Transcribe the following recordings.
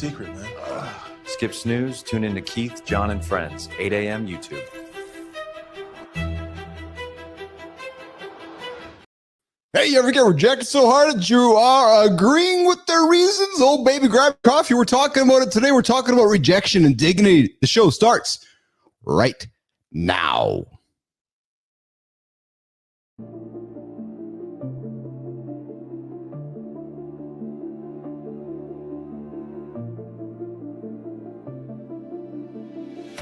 secret, man? Skip snooze, tune into Keith, John, and Friends, 8 a.m. YouTube. Hey, you ever get rejected so hard that you are agreeing with their reasons? Oh, baby, grab coffee. We're talking about it today. We're talking about rejection and dignity. The show starts right now.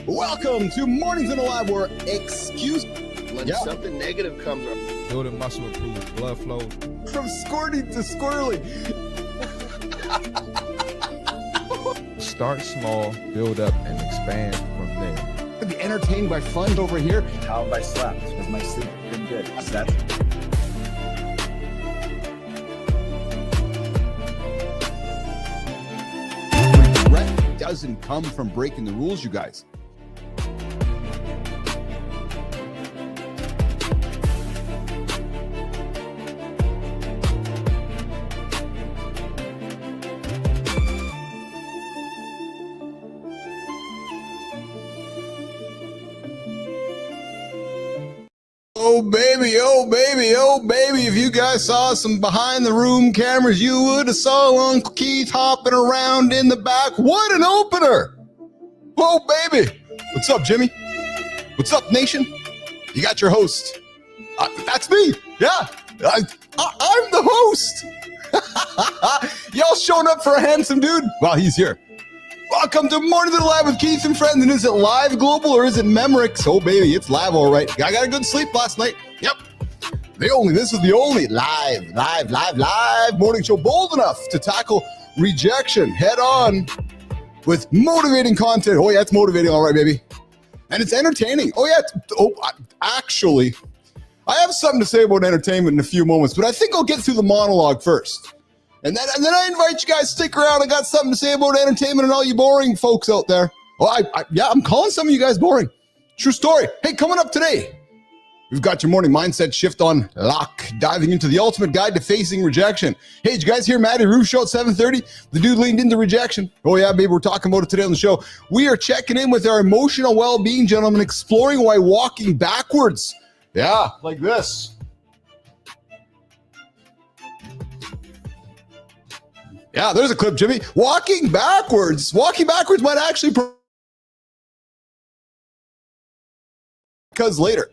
Welcome to Mornings in the Lab, where when something negative comes up. Building muscle improves blood flow. From squirting to squirrely. Start small, build up, and expand from there. Be entertained by fun over here. How have I slept? Has my sleep been good? That's Regret doesn't come from breaking the rules, you guys. Oh baby, oh baby, oh baby, if you guys saw some behind the room cameras, you would have saw Uncle Keith hopping around in the back. What an opener! Oh baby! What's up, Jimmy? What's up, nation? You got your host. That's me. Yeah, I'm the host. Y'all showing up for a handsome dude? Well, he's here. Welcome to Morning to the Lab with Keith and Friends. And is it live global or is it Memorex? Oh baby, it's live, all right. I got a good sleep last night. Yep. This is the only live morning show bold enough to tackle rejection head on with motivating content. Oh yeah, it's motivating, all right, baby. And it's entertaining. Oh yeah. Actually, I have something to say about entertainment in a few moments, but I think I'll get through the monologue first. And then I invite you guys to stick around. I got something to say about entertainment and all you boring folks out there. Oh, I'm calling some of you guys boring. True story. Hey, coming up today, we've got your morning mindset shift on lock, diving into the ultimate guide to facing rejection. Hey, did you guys hear Matty Roof show at 7:30? The dude leaned into rejection. Oh yeah, baby, we're talking about it today on the show. We are checking in with our emotional well-being, gentlemen, exploring why walking backwards. Yeah, like this. Yeah, there's a clip, Jimmy. Walking backwards might actually, because later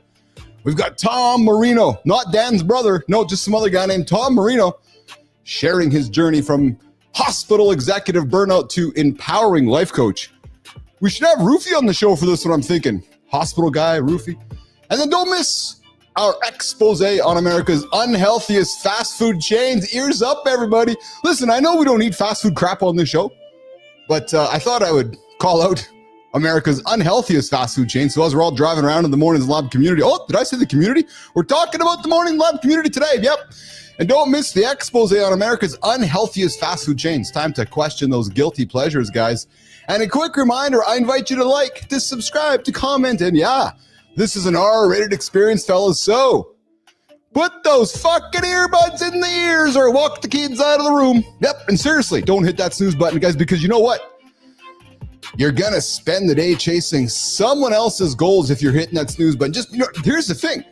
we've got Tom Marino, not Dan's brother, no, just some other guy named Tom Marino, sharing his journey from hospital executive burnout to empowering life coach. We should have Roofy on the show for this one, I'm thinking. Hospital guy, Roofy. And then don't miss our expose on America's unhealthiest fast food chains. Ears up, everybody. Listen, I know we don't eat fast food crap on this show, but I thought I would call out America's unhealthiest fast food chain. So as we're all driving around in the Mornings Lab community, oh, did I say the community? We're talking about the Morning Lab community today. Yep. And don't miss the expose on America's unhealthiest fast food chains. Time to question those guilty pleasures, guys. And a quick reminder, I invite you to like, to subscribe, to comment, and yeah, this is an R-rated experience, fellas, so put those fucking earbuds in the ears or walk the kids out of the room. Yep, and seriously, don't hit that snooze button, guys, because you know what? You're going to spend the day chasing someone else's goals if you're hitting that snooze button. Just, here's the thing.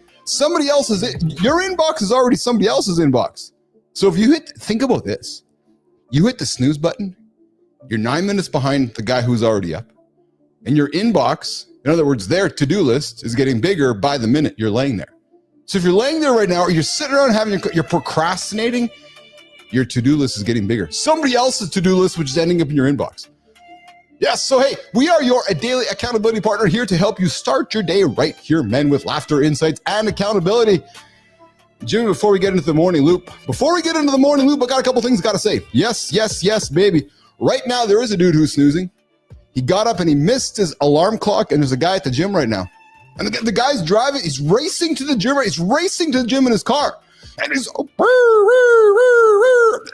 Your inbox is already somebody else's inbox. So if you think about this. You hit the snooze button, you're 9 minutes behind the guy who's already up, and your inbox, in other words, their to-do list is getting bigger by the minute you're laying there. So if you're laying there right now, or you're sitting around you're procrastinating, your to-do list is getting bigger. Somebody else's to-do list, which is ending up in your inbox. Yes, so hey, we are your daily accountability partner here to help you start your day right here, men with laughter, insights, and accountability. Jimmy, before we get into the morning loop, I got a couple things I got to say. Yes, baby. Right now, there is a dude who's snoozing. He got up and he missed his alarm clock, and there's a guy at the gym right now. And the guy's driving, he's racing to the gym, in his car. And he's,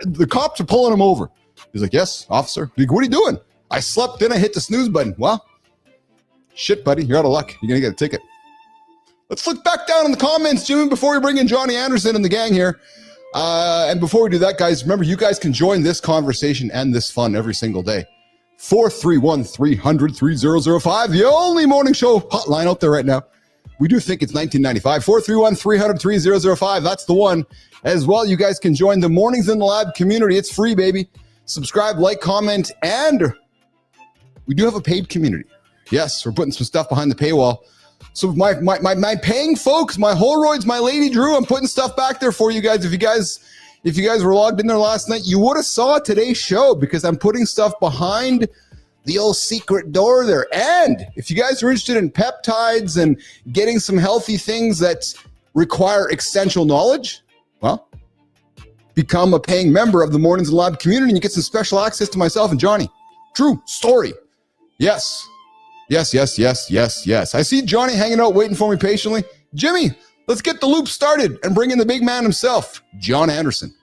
the cops are pulling him over. He's like, yes, officer. Like, what are you doing? I slept in, I hit the snooze button. Well, shit, buddy, you're out of luck. You're going to get a ticket. Let's look back down in the comments, Jimmy, before we bring in Johnny Anderson and the gang here. And before we do that, guys, remember, you guys can join this conversation and this fun every single day. 431-300-3005. The only morning show hotline out there right now. We do think it's 1995. 431-300-3005. That's the one. As well, you guys can join the Mornings in the Lab community. It's free, baby. Subscribe, like, comment, and we do have a paid community. Yes, we're putting some stuff behind the paywall. So my paying folks, my Holroyds, my Lady Drew, I'm putting stuff back there for you guys. If you guys were logged in there last night, you would have saw today's show because I'm putting stuff behind the old secret door there. And if you guys are interested in peptides and getting some healthy things that require essential knowledge, well, become a paying member of the Mornings in the Lab community and you get some special access to myself and Johnny. True story. Yes. Yes. I see Johnny hanging out, waiting for me patiently. Jimmy, let's get the loop started and bring in the big man himself, John Anderson.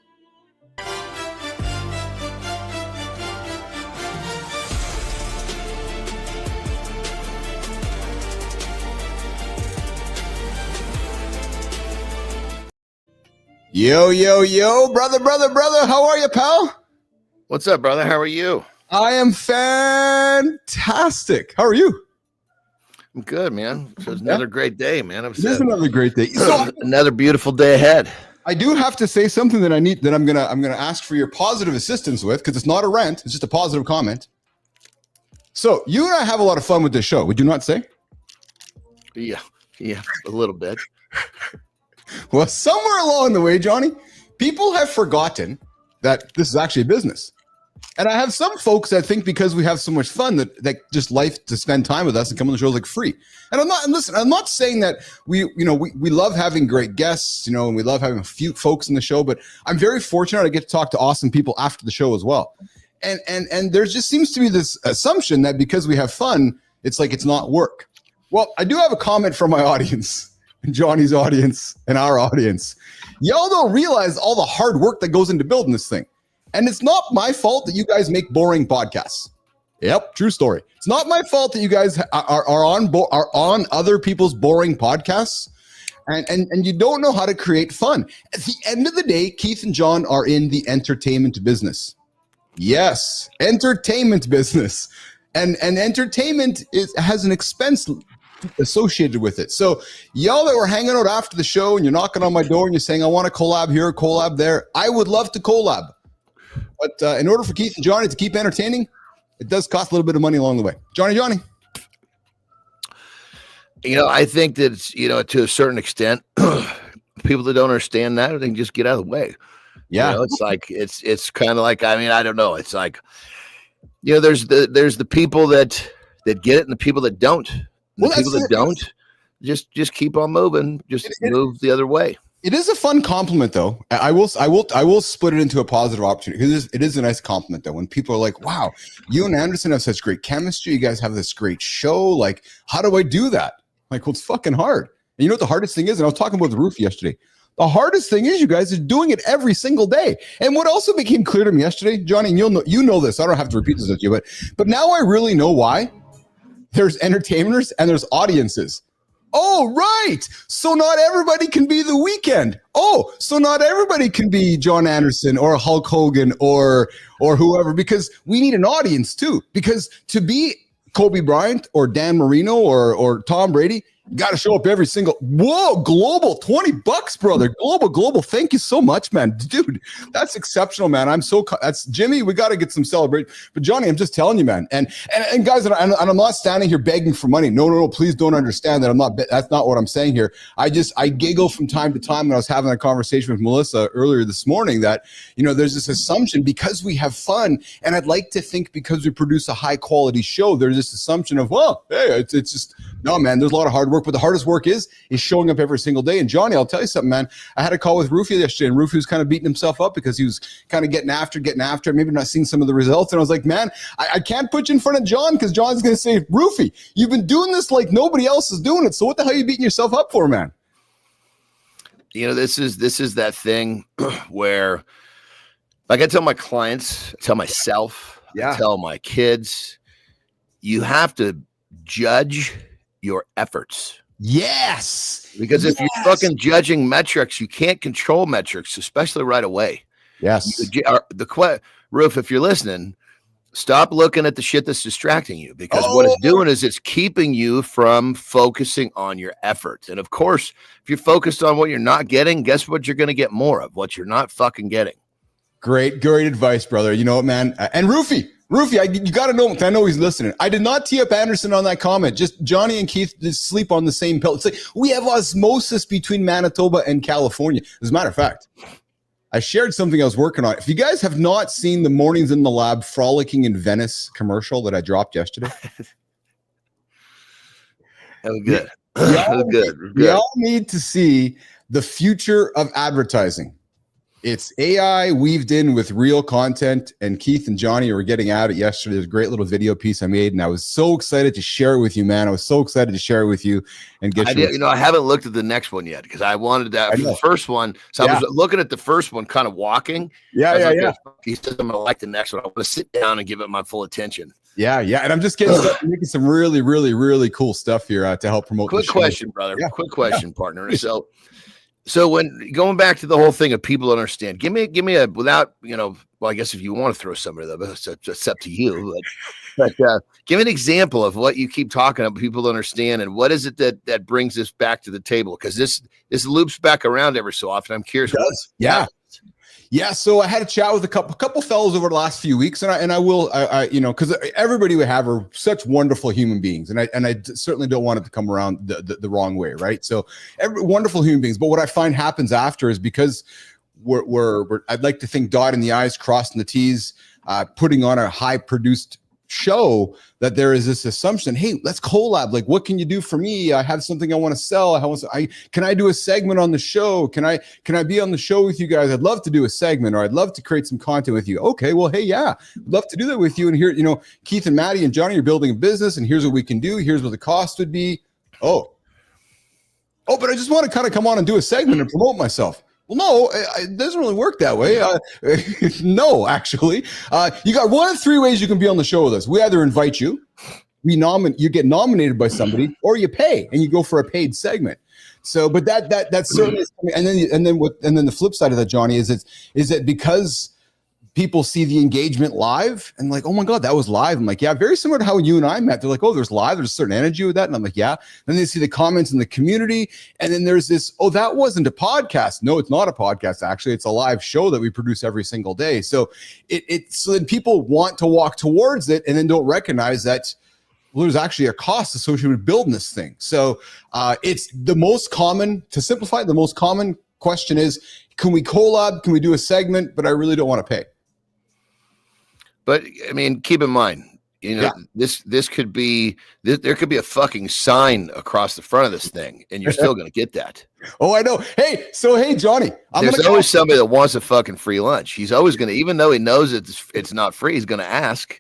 Yo, brother, how are you, pal? What's up, brother? How are you? I am fantastic. How are you? I'm good, man. So it's another great day, man. It is another great day. So another beautiful day ahead. I do have to say something that I'm gonna ask for your positive assistance with, because it's not a rant, it's just a positive comment. So you and I have a lot of fun with this show, would you not say? Yeah, a little bit. Well, somewhere along the way, Johnny, people have forgotten that this is actually a business. And I have some folks that think because we have so much fun that just life to spend time with us and come on the show is like free. And I'm not saying that we love having great guests, and we love having a few folks in the show, but I'm very fortunate I get to talk to awesome people after the show as well. And there just seems to be this assumption that because we have fun, it's like it's not work. Well, I do have a comment from my audience, Johnny's audience and our audience. Y'all don't realize all the hard work that goes into building this thing. And it's not my fault that you guys make boring podcasts. Yep, true story. It's not my fault that you guys are on other people's boring podcasts, and you don't know how to create fun. At the end of the day, Keith and John are in the entertainment business. Yes, entertainment business, and entertainment has an expense associated with it. So y'all that were hanging out after the show and you're knocking on my door and you're saying, I want to collab here, collab there, I would love to collab. But in order for Keith and Johnny to keep entertaining, it does cost a little bit of money along the way. Johnny. I think that it's, to a certain extent, people that don't understand that, they can just get out of the way. Yeah. It's like, it's kind of like, I don't know. It's like, there's the people that get it and the people that don't. The people that don't just keep on moving, move the other way. It is a fun compliment, though. I will split it into a positive opportunity, because it is a nice compliment, though. When people are like, "Wow, you and Anderson have such great chemistry. You guys have this great show. Like, how do I do that?" Like, well, it's fucking hard. And you know what the hardest thing is? And I was talking about the roof yesterday. The hardest thing is you guys are doing it every single day. And what also became clear to me yesterday, Johnny, and you know this. I don't have to repeat this with you, but now I really know why. There's entertainers and there's audiences. Oh, right. So not everybody can be The Weeknd. Oh, so not everybody can be John Anderson or Hulk Hogan or whoever, because we need an audience too. Because to be Kobe Bryant or Dan Marino or Tom Brady, you got to show up every single. Whoa, global, $20, brother. Global. Thank you so much, man. Dude, that's exceptional, man. That's Jimmy. We got to get some celebration. But Johnny, I'm just telling you, man. And guys, and I'm not standing here begging for money. No. Please don't understand that. That's not what I'm saying here. I giggle from time to time when I was having a conversation with Melissa earlier this morning that, there's this assumption because we have fun. And I'd like to think because we produce a high quality show, there's this assumption of, well, hey, it's just, no, man, there's a lot of hard work. But the hardest work is showing up every single day. And Johnny, I'll tell you something, man. I had a call with Rufy yesterday, and Rufy was kind of beating himself up because he was kind of getting after it, maybe not seeing some of the results. And I was like, man, I can't put you in front of John because John's going to say, Rufy, you've been doing this like nobody else is doing it. So what the hell are you beating yourself up for, man? This is that thing where, like I tell my clients, I tell myself, I tell my kids, you have to judge your efforts. Yes. Because if you're fucking judging metrics, you can't control metrics, especially right away. Yes. Roof, if you're listening, Stop looking at the shit that's distracting you, because what it's doing is it's keeping you from focusing on your effort. And of course, if you're focused on what you're not getting, guess what you're going to get more of? What you're not fucking getting. Great advice, brother. You know what, man? And Roofy, you got to know, I know he's listening. I did not tee up Anderson on that comment. Just Johnny and Keith just sleep on the same pill. It's like we have osmosis between Manitoba and California. As a matter of fact, I shared something I was working on. If you guys have not seen the Mornings in the Lab Frolicking in Venice commercial that I dropped yesterday. That was good. That was good. We all need to see the future of advertising. It's AI weaved in with real content, and Keith and Johnny were getting at it yesterday. There's a great little video piece I made, and I was so excited to share it with you, man. I was so excited to share it with you and get I haven't looked at the next one yet because I wanted that for the first one. So I was looking at the first one, kind of walking. Yeah. He says I'm gonna like the next one. I want to sit down and give it my full attention. Yeah. And I'm just making some really, really, really cool stuff here to help promote. Quick question, brother. Yeah. Quick question, partner. So when going back to the whole thing of people understand, give me a without, well, I guess if you want to throw somebody though, it's up to you. But give me an example of what you keep talking about, people to understand, and what is it that brings this back to the table? Because this loops back around every so often. I'm curious. Yeah. So I had a chat with a couple fellows over the last few weeks, and I will, because everybody we have are such wonderful human beings, and I certainly don't want it to come around the wrong way, right? So wonderful human beings, but what I find happens after is because we're I'd like to think dotting the I's, crossing the T's, putting on a high produced show, that there is this assumption, hey, let's collab. Like, what can you do for me? I have something I want to sell. Can I do a segment on the show? Can I be on the show with you guys? I'd love to do a segment, or I'd love to create some content with you. Okay, well, hey, yeah, I'd love to do that with you. And here, Keith and Maddie and Johnny are building a business, and here's what we can do. Here's what the cost would be. Oh, but I just want to kind of come on and do a segment and promote myself. Well, no, it doesn't really work that way. No, actually. You got one of three ways you can be on the show with us. We either invite you, you get nominated by somebody, or you pay and you go for a paid segment. So, but that's certainly, and then the flip side of that, Johnny, is that because people see the engagement live and like, oh my God, that was live. I'm like, yeah, very similar to how you and I met. They're like, oh, there's live, there's a certain energy with that. And I'm like, yeah. Then they see the comments in the community. And then there's this, oh, that wasn't a podcast. No, it's not a podcast. Actually, it's a live show that we produce every single day. So so then people want to walk towards it and then don't recognize that, well, there's actually a cost associated with building this thing. So it's the most common, to simplify, the most common question is, can we collab? Can we do a segment? But I really don't want to pay. But I mean, keep in mind, this could be there could be a fucking sign across the front of this thing, and you're still going to get that. Oh, I know. Hey, Johnny, there's always somebody that wants a fucking free lunch. He's always going to, even though he knows it's not free, he's going to ask.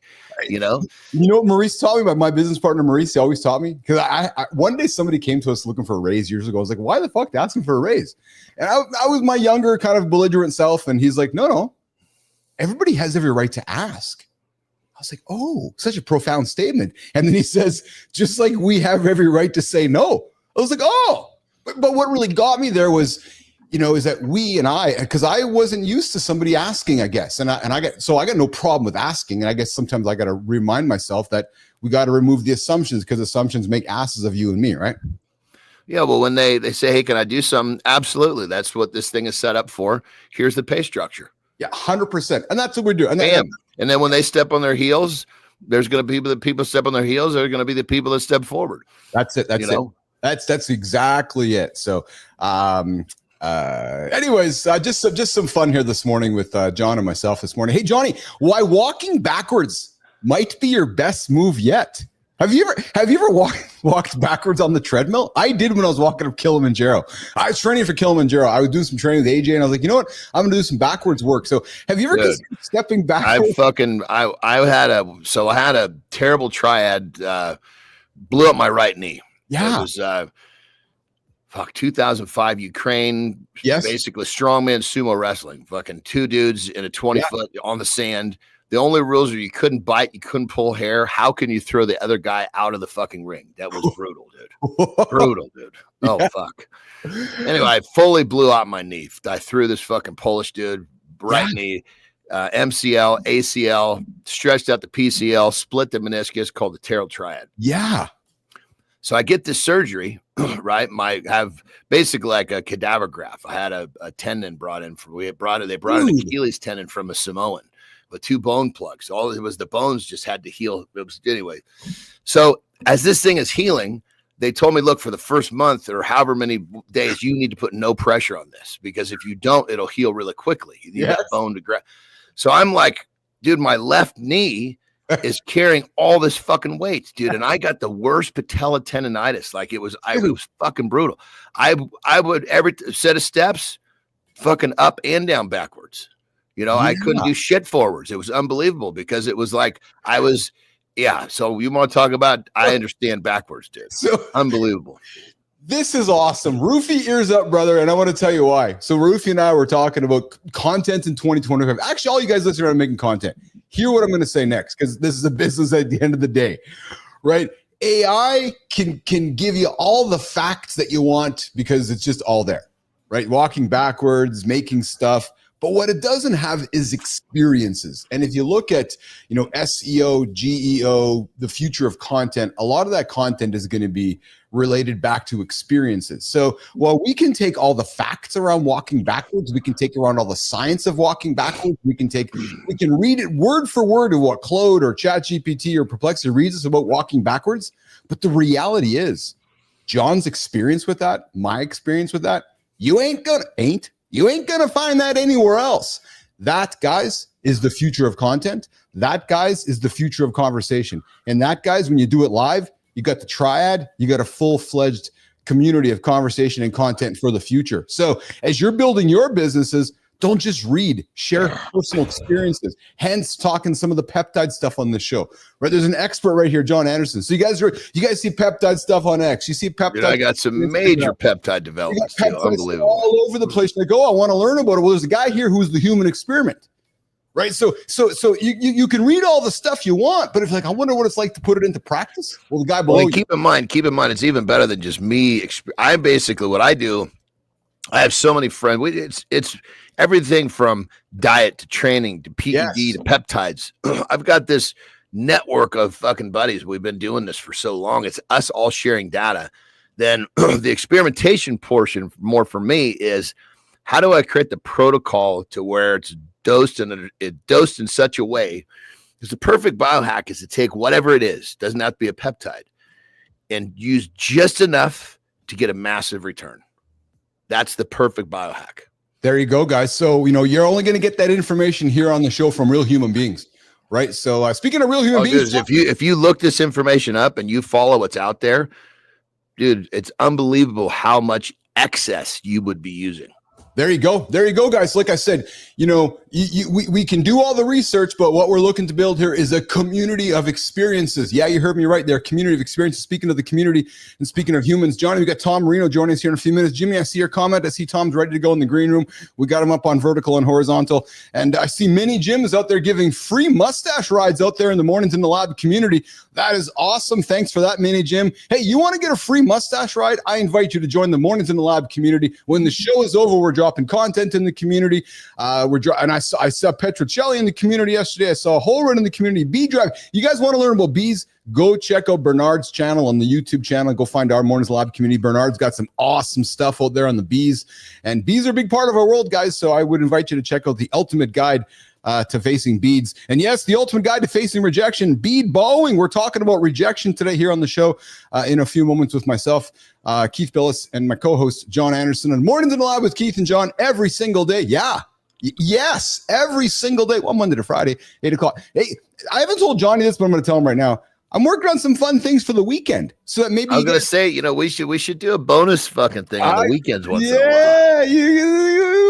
You know what Maurice taught me about my business partner, Maurice? He always taught me, because I one day somebody came to us looking for a raise years ago. I was like, why the fuck asking for a raise? And I was my younger kind of belligerent self, and he's like, no. Everybody has every right to ask. I was like, oh, such a profound statement. And then he says, just like we have every right to say no. I was like, oh, but what really got me there was, is that because I wasn't used to somebody asking, I guess. And I got no problem with asking. And I guess sometimes I got to remind myself that we got to remove the assumptions, because assumptions make asses of you and me, right? Yeah, well, when they say, hey, can I do something? Absolutely. That's what this thing is set up for. Here's the pay structure. Yeah, 100%. And that's what we're doing. And then when they step on their heels, there's going to be the people step on their heels. They're going to be the people that step forward. That's it. That's it. That's exactly it. So, anyways, just some fun here this morning with John and myself this morning. Hey, Johnny, why walking backwards might be your best move yet? Have you ever walked backwards on the treadmill? I did when I was walking up Kilimanjaro. I was training for Kilimanjaro. I was doing some training with AJ, and I was like, you know what? I'm gonna do some backwards work. So have you ever considered stepping backwards? I had a terrible triad, blew up my right knee. Yeah. It was 2005 Ukraine. Yes. Basically strongman sumo wrestling. Fucking two dudes in a 20-foot on the sand. The only rules are you couldn't bite, you couldn't pull hair. How can you throw the other guy out of the fucking ring? That was brutal, dude. Brutal, dude. Oh, yeah. Fuck. Anyway, I fully blew out my knee. I threw this fucking Polish dude, right knee. MCL, ACL, stretched out the PCL, split the meniscus, called the pteryl triad. Yeah. So I get this surgery, right? Have basically like a cadaver graft. I had a tendon brought in they brought an Achilles tendon from a Samoan with 2 bone plugs. All it was, the bones just had to heal. It was anyway. So as this thing is healing, they told me, look, for the first month or however many days, you need to put no pressure on this, because if you don't, it'll heal really quickly. You need that bone to grab. So I'm like, dude, my left knee is carrying all this fucking weight, dude. And I got the worst patella tendonitis. Like it was fucking brutal. I would every set of steps, fucking up and down backwards. You know, I couldn't do shit forwards. It was unbelievable, because it was like so you want to talk about, I understand backwards, dude. So unbelievable. This is awesome. Roofie, ears up, brother. And I want to tell you why. So Roofie and I were talking about content in 2025. Actually, all you guys listening are making content. Hear what I'm going to say next, because this is a business at the end of the day, right? AI can give you all the facts that you want because it's just all there, right? Walking backwards, making stuff. But what it doesn't have is experiences. And if you look at, SEO, GEO, the future of content, a lot of that content is going to be related back to experiences. So while we can take all the facts around walking backwards, we can take around all the science of walking backwards, we can read it word for word of what Claude or ChatGPT or Perplexity reads us about walking backwards. But the reality is, John's experience with that, my experience with that, you ain't gonna find that anywhere else. That, guys, is the future of content. That, guys, is the future of conversation. And that, guys, when you do it live, you got the triad, you got a full-fledged community of conversation and content for the future. So as you're building your businesses, don't just read, share personal experiences. Hence, talking some of the peptide stuff on the show. Right? There's an expert right here, John Anderson. So you guys see peptide stuff on X. You see peptide. Dude, I got some major peptide developments. Unbelievable. All over the place. They go, I want to learn about it. Well, there's a guy here who's the human experiment. Right. So you can read all the stuff you want, but if like, I wonder what it's like to put it into practice. Well, the guy below you. Keep in mind, it's even better than just me. I basically, what I do, I have so many friends. It's everything from diet to training to PED to peptides. I've got this network of fucking buddies. We've been doing this for so long. It's us all sharing data. Then the experimentation portion more for me is, how do I create the protocol to where it's dosed in such a way? Because the perfect biohack is to take whatever it is, doesn't have to be a peptide, and use just enough to get a massive return. That's the perfect biohack. There you go, guys. So, you're only going to get that information here on the show from real human beings, right? So speaking of real human beings, dude, if you look this information up and you follow what's out there, dude, it's unbelievable how much excess you would be using. There you go, guys. Like I said, we can do all the research, but what we're looking to build here is a community of experiences. Yeah, you heard me right there. Community of experiences. Speaking of the community and speaking of humans, Johnny, we got Tom Marino joining us here in a few minutes. Jimmy, I see your comment. I see Tom's ready to go in the green room. We got him up on vertical and horizontal. And I see many gyms out there giving free mustache rides out there in the mornings in the lab community. That is awesome. Thanks for that, Mini Jim. Hey, you want to get a free mustache ride? I invite you to join the Mornings in the Lab community. When the show is over, we're dropping content in the community. And I saw Petrocelli in the community yesterday. I saw Holred in the community. Bee Drive. You guys want to learn about bees? Go check out Bernard's channel on the YouTube channel. Go find our Mornings Lab community. Bernard's got some awesome stuff out there on the bees. And bees are a big part of our world, guys. So I would invite you to check out the ultimate guide to facing beads. And yes, the ultimate guide to facing rejection, bead bowing. We're talking about rejection today here on the show in a few moments with myself, Keith Billis, and my co-host, John Anderson. And Mornings in the Lab with Keith and John every single day. Yeah. Yes, every single day. Well, Monday to Friday, 8 o'clock. Hey, I haven't told Johnny this, but I'm going to tell him right now. I'm working on some fun things for the weekend. So that maybe I was going to say, we should do a bonus fucking thing on the weekends once in a while.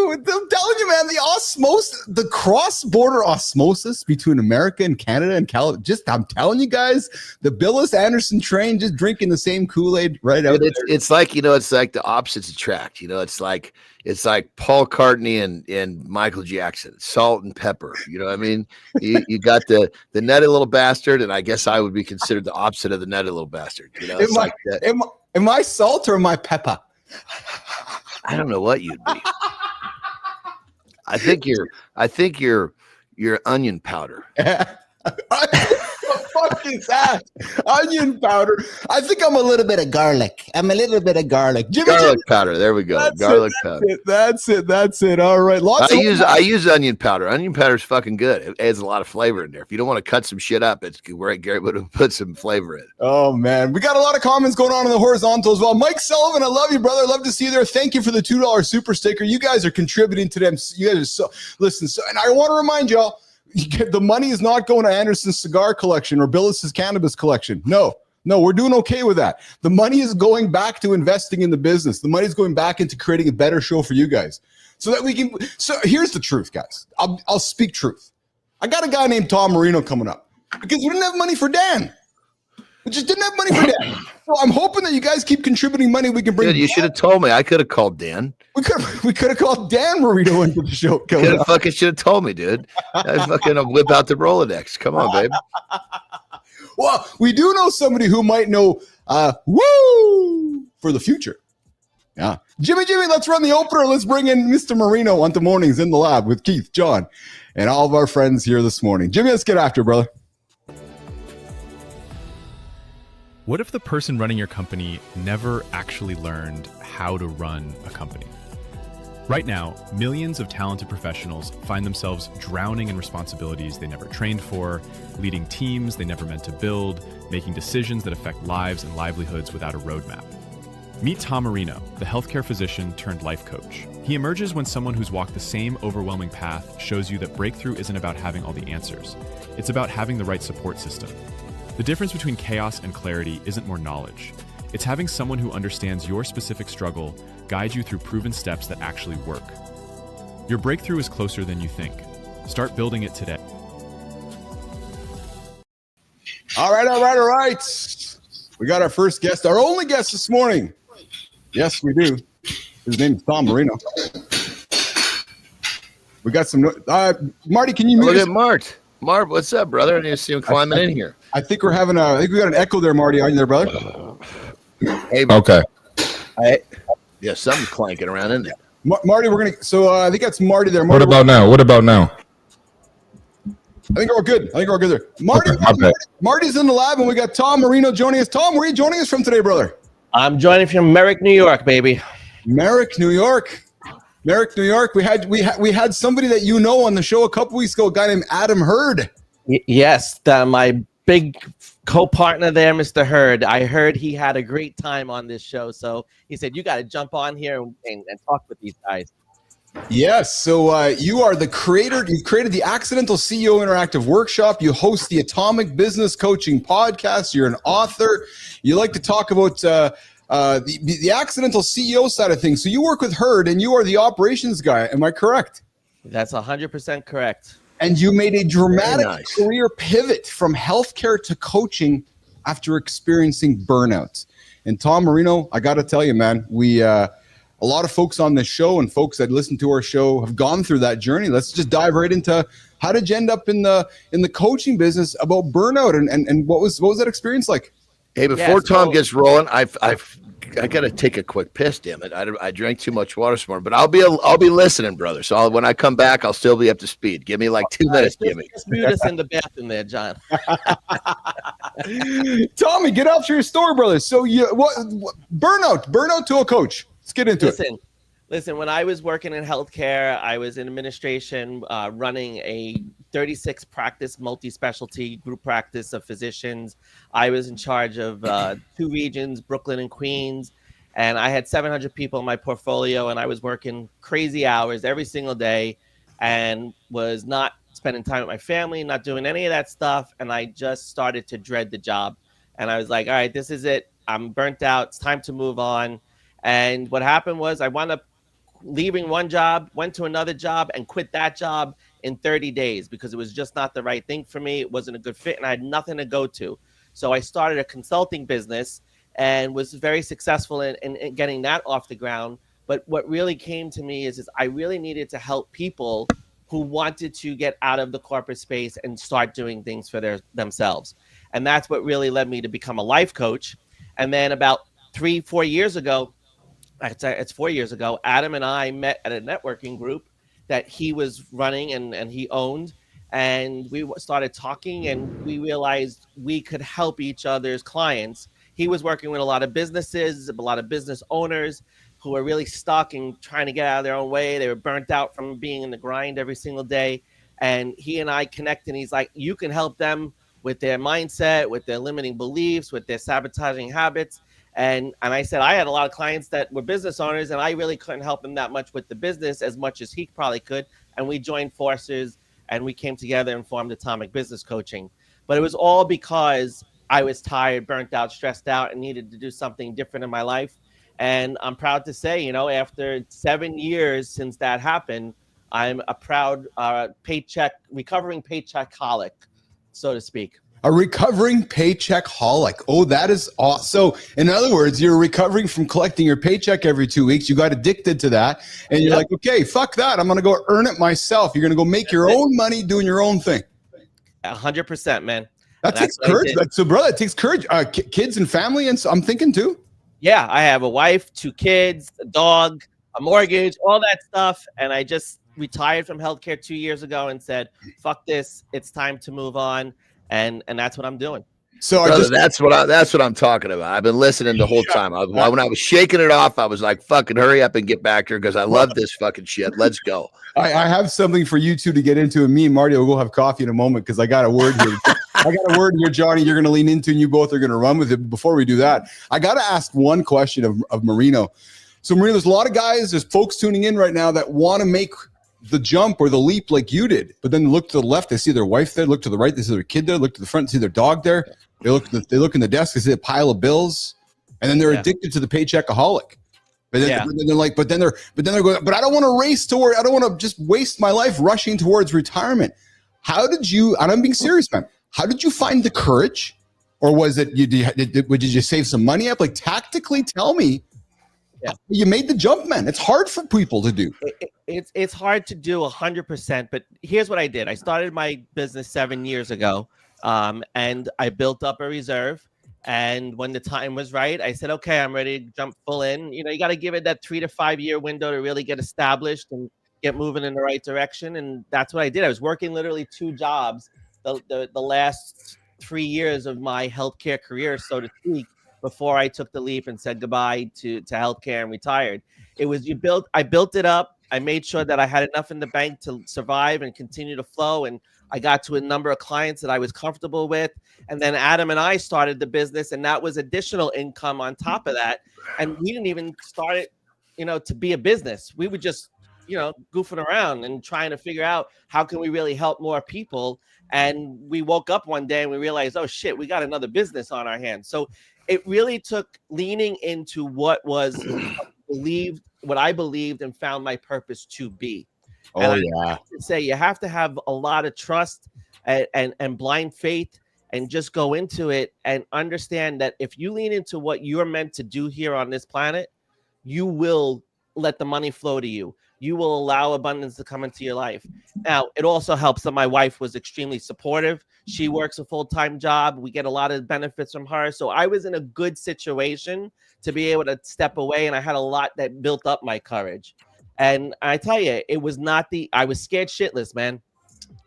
I'm telling you, man, the cross-border osmosis between America and Canada and California. I'm telling you guys, the Billis Anderson train, just drinking the same Kool-Aid right out there. It's like, it's like the opposites attract. It's like Paul McCartney and Michael Jackson, salt and pepper. You know what I mean? You got the nutty little bastard, and I guess I would be considered the opposite of the nutty little bastard. Am I salt or am I pepper? I don't know what you'd be. I think you're You're onion powder. What the fuck is that? Onion powder. I think I'm a little bit of garlic. Garlic powder. There we go. That's Garlic it, powder. That's it. All right. I use onion powder. Onion powder is fucking good. It adds a lot of flavor in there. If you don't want to cut some shit up, it's great. Gary would put some flavor in. Oh man, we got a lot of comments going on in the horizontal as well. Mike Sullivan, I love you, brother. Love to see you there. Thank you for the $2 super sticker. You guys are contributing to them. You guys are so listen. So, and I want to remind y'all, the money is not going to Anderson's cigar collection or Billis's cannabis collection. No, we're doing okay with that. The money is going back to investing in the business. The money is going back into creating a better show for you guys so that we can. So here's the truth, guys. I'll speak truth. I got a guy named Tom Marino coming up because we didn't have money for Dan. We just didn't have money for Dan. So I'm hoping that you guys keep contributing money. We can bring. Dude, you should have told me. I could have called Dan. We could have called Dan Marino into the show. Should have told me, dude. I fucking whip out the Rolodex. Come on, babe. Well, we do know somebody who might know woo for the future. Yeah. Jimmy, let's run the opener. Let's bring in Mr. Marino onto Mornings in the Lab with Keith, John, and all of our friends here this morning. Jimmy, let's get after it, brother. What if the person running your company never actually learned how to run a company? Right now, millions of talented professionals find themselves drowning in responsibilities they never trained for, leading teams they never meant to build, making decisions that affect lives and livelihoods without a roadmap. Meet Tom Marino, the healthcare physician turned life coach. He emerges when someone who's walked the same overwhelming path shows you that breakthrough isn't about having all the answers. It's about having the right support system. The difference between chaos and clarity isn't more knowledge. It's having someone who understands your specific struggle guide you through proven steps that actually work. Your breakthrough is closer than you think. Start building it today. All right. We got our first guest, our only guest this morning. Yes, we do. His name is Tom Marino. We got some. Marty, can you look at Mart? Mart, what's up, brother? I need to see him climbing in here. I think we got an echo there, Marty. Are you there, brother? Hey, Okay. Yeah, something's clanking around in there. Marty, I think that's Marty there. Marty, What about now? I think we're good. there. Marty, Okay. Marty's in the lab, and we got Tom Marino joining us. Tom, where are you joining us from today, brother? I'm joining from Merrick, New York, baby. Merrick, New York. We had somebody that you know on the show a couple weeks ago, a guy named Adam Hurd. Yes, my big co-partner there, Mr. Hurd. I heard he had a great time on this show, so he said, you got to jump on here and talk with these guys. Yes, so you are the creator. You've created the Accidental CEO Interactive Workshop. You host the Atomic Business Coaching Podcast. You're an author. You like to talk about the accidental CEO side of things. So you work with Hurd, and you are the operations guy. Am I correct? That's 100% correct. And you made a dramatic career pivot from healthcare to coaching after experiencing burnout. And Tom Marino, I got to tell you, man, a lot of folks on this show and folks that listen to our show have gone through that journey. Let's just dive right into how did you end up in the coaching business about burnout and what was that experience like? Hey, before Tom gets rolling, I got to take a quick piss. Damn it! I drank too much water this morning, but I'll be listening, brother. So when I come back, I'll still be up to speed. Give me like 2 minutes, Jimmy. Just mute us in the bathroom there, John. Tommy, get after your story, brother. So what burnout to a coach. Let's get into it. Listen, when I was working in healthcare, I was in administration, running a 36 practice, multi-specialty group practice of physicians. I was in charge of 2 regions, Brooklyn and Queens, and I had 700 people in my portfolio, and I was working crazy hours every single day and was not spending time with my family, not doing any of that stuff, and I just started to dread the job. And I was like, all right, this is it. I'm burnt out. It's time to move on. And what happened was I wound up leaving one job, went to another job, and quit that job in 30 days because it was just not the right thing for me. It wasn't a good fit, and I had nothing to go to. So I started a consulting business and was very successful in getting that off the ground. But what really came to me is I really needed to help people who wanted to get out of the corporate space and start doing things for themselves. And that's what really led me to become a life coach. And then about 3-4 years ago, it's 4 years ago, Adam and I met at a networking group that he was running and he owned. and we started talking, and we realized we could help each other's clients. He was working with a lot of businesses, a lot of business owners who were really stuck and trying to get out of their own way. They were burnt out from being in the grind every single day. And he and I connected, and he's like, you can help them with their mindset, with their limiting beliefs, with their sabotaging habits. And I said, I had a lot of clients that were business owners, and I really couldn't help them that much with the business as much as he probably could. And we joined forces, and we came together and formed Atomic Business Coaching. But it was all because I was tired, burnt out, stressed out, and needed to do something different in my life. And I'm proud to say, you know, after 7 years since that happened, I'm a proud recovering paycheck holic, so to speak. A recovering paycheck holic. Oh, that is awesome. So in other words, you're recovering from collecting your paycheck every 2 weeks. You got addicted to that. And you're like, okay, fuck that. I'm going to go earn it myself. You're going to go make your own money doing your own thing. 100%, man. That takes courage. So, brother, it takes courage. Kids and family, and so I'm thinking too. Yeah, I have a wife, 2 kids, a dog, a mortgage, all that stuff. And I just retired from healthcare 2 years ago and said, fuck this. It's time to move on. And that's what I'm doing. So brother, that's what I'm talking about. I've been listening the whole time. When I was shaking it off, I was like, fucking hurry up and get back here because I love this fucking shit. Let's go. I have something for you two to get into, and me and Marty will go have coffee in a moment because I got a word here. I got a word here, Johnny, you're going to lean into, and you both are going to run with it. Before we do that, I got to ask one question of Marino. So, Marino, there's a lot of guys, there's folks tuning in right now that want to make the jump or the leap like you did, but then look to the left, they see their wife there, look to the right, they see their kid there, look to the front, see their dog there, they look in the desk, they see a pile of bills, and then they're addicted to the paycheckaholic. But then, they're like, but then they're going, but I don't want to race toward, I don't want to just waste my life rushing towards retirement. How did you, and I'm being serious, man, how did you find the courage? Or was it, did you save some money up? Like, tactically tell me. Yeah. You made the jump, man. It's hard for people to do. It's hard to do 100%, but here's what I did. I started my business 7 years ago, and I built up a reserve. And when the time was right, I said, okay, I'm ready to jump full in. You know, you got to give it that 3 to 5 year window to really get established and get moving in the right direction. And that's what I did. I was working literally 2 jobs the last 3 years of my healthcare career, so to speak, before I took the leap and said goodbye to healthcare and retired. I built it up. I made sure that I had enough in the bank to survive and continue to flow. And I got to a number of clients that I was comfortable with. And then Adam and I started the business, and that was additional income on top of that. And we didn't even start it, to be a business. We were just, goofing around and trying to figure out how can we really help more people. And we woke up one day and we realized, oh shit, we got another business on our hands. So it really took leaning into what I believed and found my purpose to be. Oh, and yeah. I have to say, you have to have a lot of trust and blind faith and just go into it and understand that if you lean into what you're meant to do here on this planet, you will let the money flow to you. You will allow abundance to come into your life. Now, it also helps that my wife was extremely supportive. She works a full-time job. We get a lot of benefits from her. So I was in a good situation to be able to step away, and I had a lot that built up my courage. And I tell you, it was not I was scared shitless, man.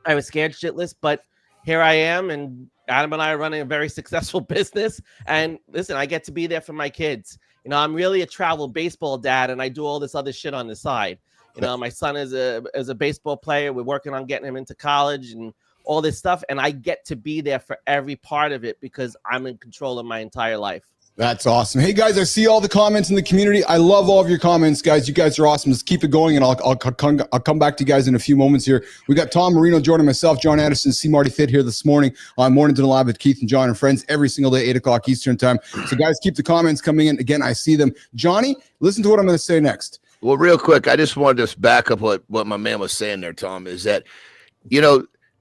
I was scared shitless, but here I am, and Adam and I are running a very successful business. And listen, I get to be there for my kids. I'm really a travel baseball dad, and I do all this other shit on the side. My son is a baseball player. We're working on getting him into college and all this stuff. And I get to be there for every part of it because I'm in control of my entire life. That's awesome. Hey, guys, I see all the comments in the community. I love all of your comments, guys. You guys are awesome. Let's keep it going, and I'll come back to you guys in a few moments here. We got Tom Marino joining myself, John Anderson, C. Marty Thitt here this morning on Mornington Live with Keith and John and Friends every single day, 8 o'clock Eastern time. So, guys, keep the comments coming in. Again, I see them. Johnny, listen to what I'm going to say next. Well, real quick, I just wanted to back up what my man was saying there, Tom, is that,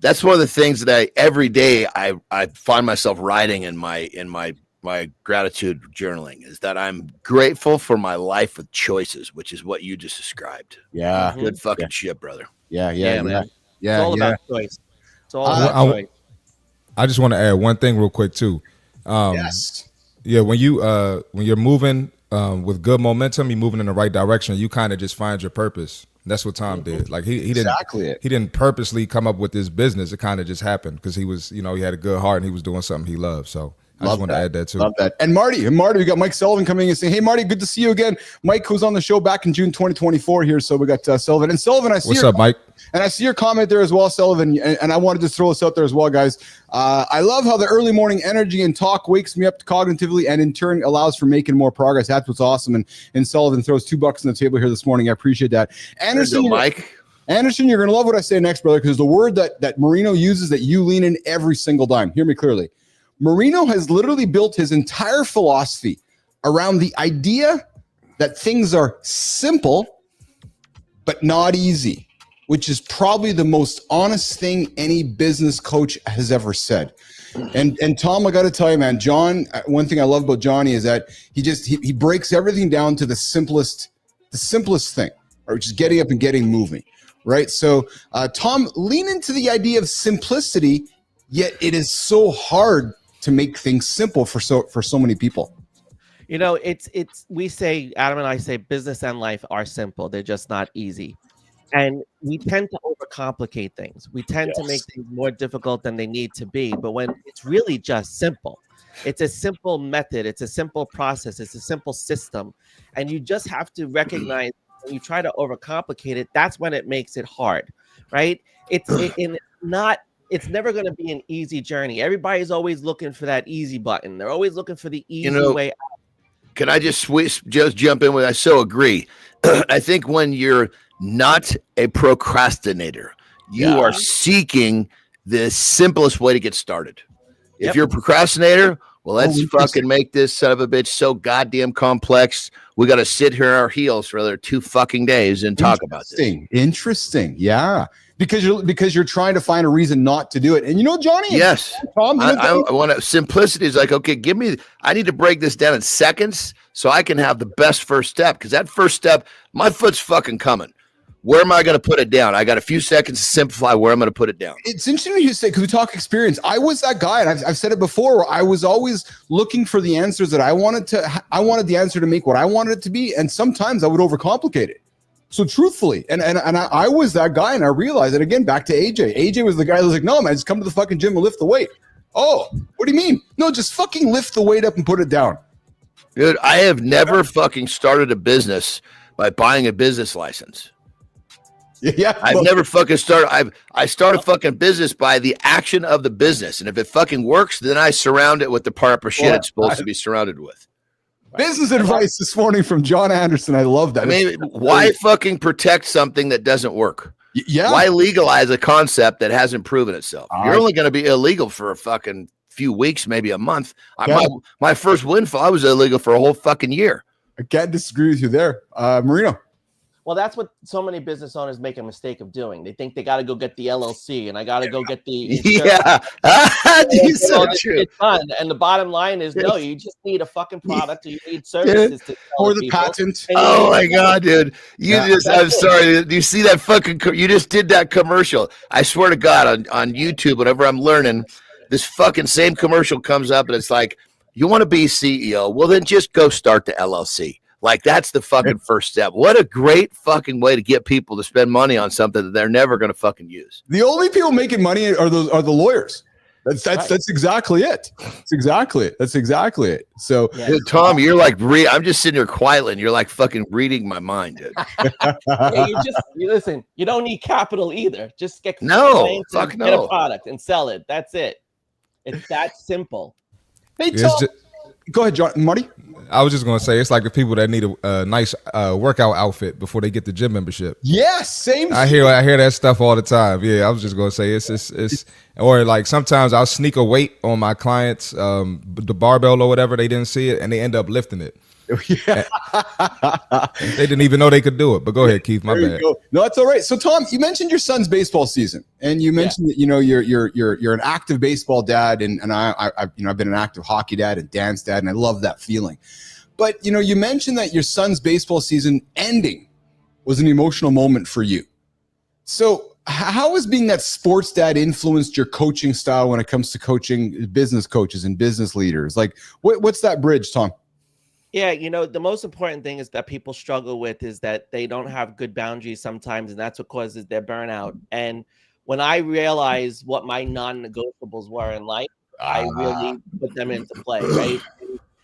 that's one of the things that every day I find myself writing in my gratitude journaling, is that I'm grateful for my life with choices, which is what you just described. Yeah. Good fucking shit, brother. Yeah. Man. It's all about choice. It's all about choice. I just want to add one thing real quick too. Yes. Yeah. When you're moving with good momentum, you're moving in the right direction. You kind of just find your purpose. That's what Tom did. Like he didn't Exactly it. he didn't purposely come up with this business. It kind of just happened because he was, he had a good heart and he was doing something he loved. So I just wanted to add that too. Love that. And Marty, we got Mike Sullivan coming in and saying, hey, Marty, good to see you again. Mike was on the show back in June 2024 here. So we got Sullivan. And Sullivan, I see What's up, Mike? And I see your comment there as well, Sullivan. And I wanted to throw this out there as well, guys. I love how the early morning energy and talk wakes me up cognitively and in turn allows for making more progress. That's what's awesome. And Sullivan throws $2 on the table here this morning. I appreciate that. Anderson, Mike. Anderson, you're going to love what I say next, brother, because the word that Marino uses that you lean in every single time. Hear me clearly. Marino has literally built his entire philosophy around the idea that things are simple, but not easy, which is probably the most honest thing any business coach has ever said. And Tom, I got to tell you, man, John, one thing I love about Johnny is that he breaks everything down to the simplest thing, or just getting up and getting moving, right? So Tom, lean into the idea of simplicity, yet it is so hard to make things simple for so many people. We say, Adam and I say, business and life are simple. They're just not easy. And we tend to overcomplicate things. We tend to make things more difficult than they need to be. But when it's really just simple, it's a simple method. It's a simple process. It's a simple system. And you just have to recognize when you try to overcomplicate it, that's when it makes it hard, right? It's never going to be an easy journey. Everybody's always looking for that easy button. They're always looking for the easy way out. Can I just jump in with? I so agree. I think when you're not a procrastinator, you are seeking the simplest way to get started. If you're a procrastinator, well, let's fucking make this son of a bitch so goddamn complex. We got to sit here on our heels for another 2 fucking days and talk about this. Interesting. Yeah. Because you're trying to find a reason not to do it. And Johnny? Yes. Tom, I want to, simplicity is like, okay, I need to break this down in seconds so I can have the best first step. Because that first step, my foot's fucking coming. Where am I going to put it down? I got a few seconds to simplify where I'm going to put it down. It's interesting you say, because we talk experience. I was that guy, and I've said it before, where I was always looking for the answers that I wanted the answer to make what I wanted it to be. And sometimes I would overcomplicate it. So truthfully, and I was that guy, and I realized that again, back to AJ. AJ was the guy that was like, no, man, just come to the fucking gym and lift the weight. Oh, what do you mean? No, just fucking lift the weight up and put it down. Dude, I have never fucking started a business by buying a business license. Yeah, I've never fucking started. I start a fucking business by the action of the business. And if it fucking works, then I surround it with the proper shit it's supposed to be surrounded with. Business advice this morning from John Anderson. I love that. I mean, why fucking protect something that doesn't work? Yeah. Why legalize a concept that hasn't proven itself? You're only going to be illegal for a fucking few weeks, maybe a month. My first windfall, I was illegal for a whole fucking year. I can't disagree with you there. Marino. Well, that's what so many business owners make a mistake of doing. They think they got to go get the LLC and I got to go get the it's fun. And the bottom line is, no, you just need a fucking product. Or you need services to or the patent. Oh my god, dude! I'm sorry. Do you see that fucking? You just did that commercial. I swear to God, on YouTube, whenever I'm learning, this fucking same commercial comes up, and it's like, you want to be CEO? Well, then just go start the LLC. Like, that's the fucking first step. What a great fucking way to get people to spend money on something that they're never going to fucking use. The only people making money are the lawyers. That's exactly it. That's exactly it. So, dude, Tom, you're like, I'm just sitting here quietly, and you're like fucking reading my mind, dude. Listen. You don't need capital either. Just get get a product and sell it. That's it. It's that simple. Hey, Tom. Go ahead, John. Marty? I was just going to say, it's like the people that need a nice workout outfit before they get the gym membership. Yes, same. I hear that stuff all the time. Yeah, I was just going to say it's or like sometimes I'll sneak a weight on my clients, the barbell or whatever. They didn't see it and they end up lifting it. Yeah. They didn't even know they could do it. But go ahead, Keith. My bad. No, that's all right. So, Tom, you mentioned your son's baseball season, and you mentioned that you're an active baseball dad, and I've been an active hockey dad and dance dad, and I love that feeling. But you mentioned that your son's baseball season ending was an emotional moment for you. So, how has being that sports dad influenced your coaching style when it comes to coaching business coaches and business leaders? Like, what's that bridge, Tom? Yeah, the most important thing is that people struggle with is that they don't have good boundaries sometimes, and that's what causes their burnout. And when I realized what my non-negotiables were in life, I really put them into play, right?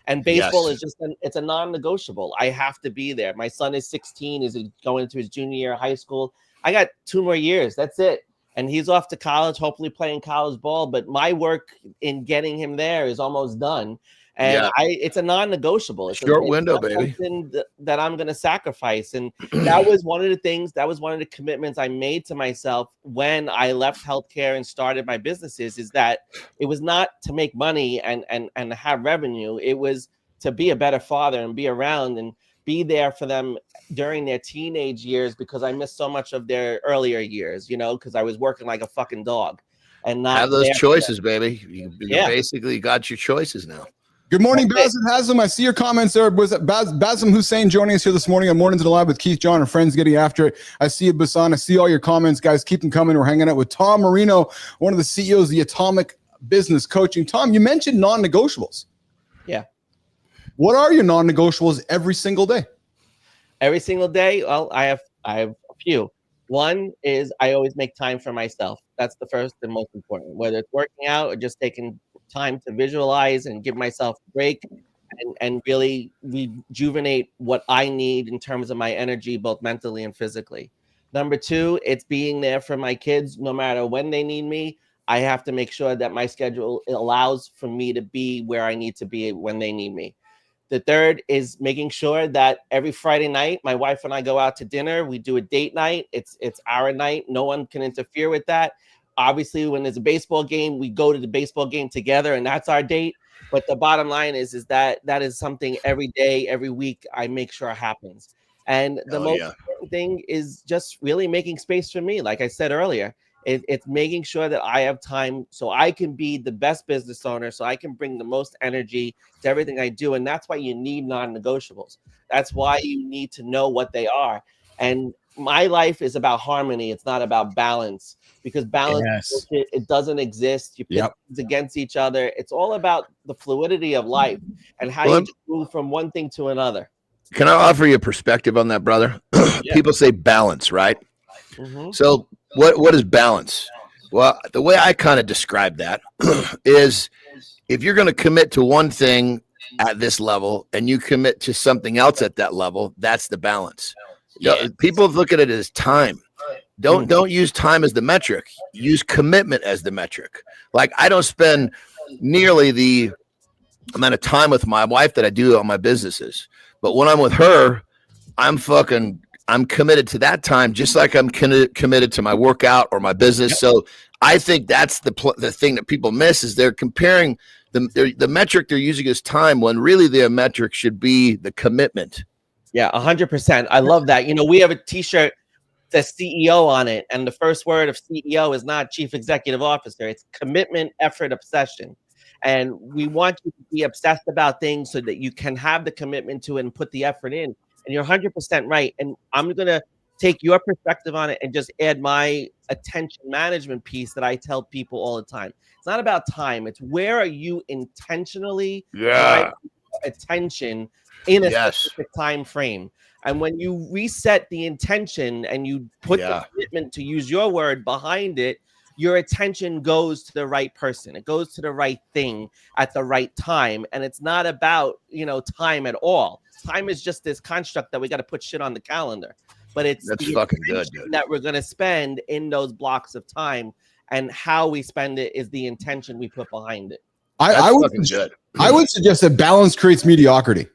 And baseball Yes. is just it's a non-negotiable. I have to be there. My son is 16, is going into his junior year of high school. I got 2 more years. That's it. And he's off to college, hopefully playing college ball. But my work in getting him there is almost done. And it's a non-negotiable. It's Short window, baby. Something that I'm going to sacrifice. And that was one of the things, that was one of the commitments I made to myself when I left healthcare and started my businesses, is that it was not to make money and have revenue. It was to be a better father and be around and be there for them during their teenage years, because I missed so much of their earlier years, because I was working like a fucking dog and not have those choices, baby. You basically got your choices now. Good morning, Basim Haslam. I see your comments there. Was it Basim Hussein joining us here this morning on Mornings in the Lab with Keith, John, and friends getting after it? I see you, Basan. I see all your comments, guys. Keep them coming. We're hanging out with Tom Marino, one of the CEOs of the Atomic Business Coaching. Tom, you mentioned non-negotiables. Yeah. What are your non-negotiables every single day? Every single day? Well, I have a few. One is I always make time for myself. That's the first and most important, whether it's working out or just taking time to visualize and give myself a break and really rejuvenate what I need in terms of my energy, both mentally and physically. Number 2, it's being there for my kids no matter when they need me. I have to make sure that my schedule allows for me to be where I need to be when they need me. The third is making sure that every Friday night, my wife and I go out to dinner. We do a date night. It's our night. No one can interfere with that. Obviously, when there's a baseball game, we go to the baseball game together, and that's our date. But the bottom line is that is something every day, every week, I make sure happens. And the most important thing is just really making space for me. Like I said earlier, it's making sure that I have time so I can be the best business owner, so I can bring the most energy to everything I do. And that's why you need non-negotiables. That's why you need to know what they are. And my life is about harmony. It's not about balance, because balance, it doesn't exist. You pit things against each other. It's all about the fluidity of life and how you move from one thing to another. Can I offer you a perspective on that, brother? People say balance, right? Mm-hmm. So what is balance? Well, the way I kind of describe that is if you're going to commit to one thing at this level and you commit to something else at that level, that's the balance. People look at it as time. Don't use time as the metric. Use commitment as the metric. Like, I don't spend nearly the amount of time with my wife that I do on my businesses. But when I'm with her, I'm committed to that time, just like I'm committed to my workout or my business. So I think that's the thing that people miss, is they're comparing the metric they're using as time, when really their metric should be the commitment. Yeah, 100%. I love that. We have a T-shirt that says CEO on it, and the first word of CEO is not Chief Executive Officer. It's commitment, effort, obsession. And we want you to be obsessed about things so that you can have the commitment to it and put the effort in. And you're 100% right. And I'm going to take your perspective on it and just add my attention management piece that I tell people all the time. It's not about time. It's where are you intentionally attention in a specific time frame. And when you reset the intention and you put the commitment, to use your word, behind it, your attention goes to the right person. It goes to the right thing at the right time. And it's not about, time at all. Time is just this construct that we got to put shit on the calendar. But it's that's fucking good, dude. That we're going to spend in those blocks of time, and how we spend it is the intention we put behind it. I would suggest that balance creates mediocrity,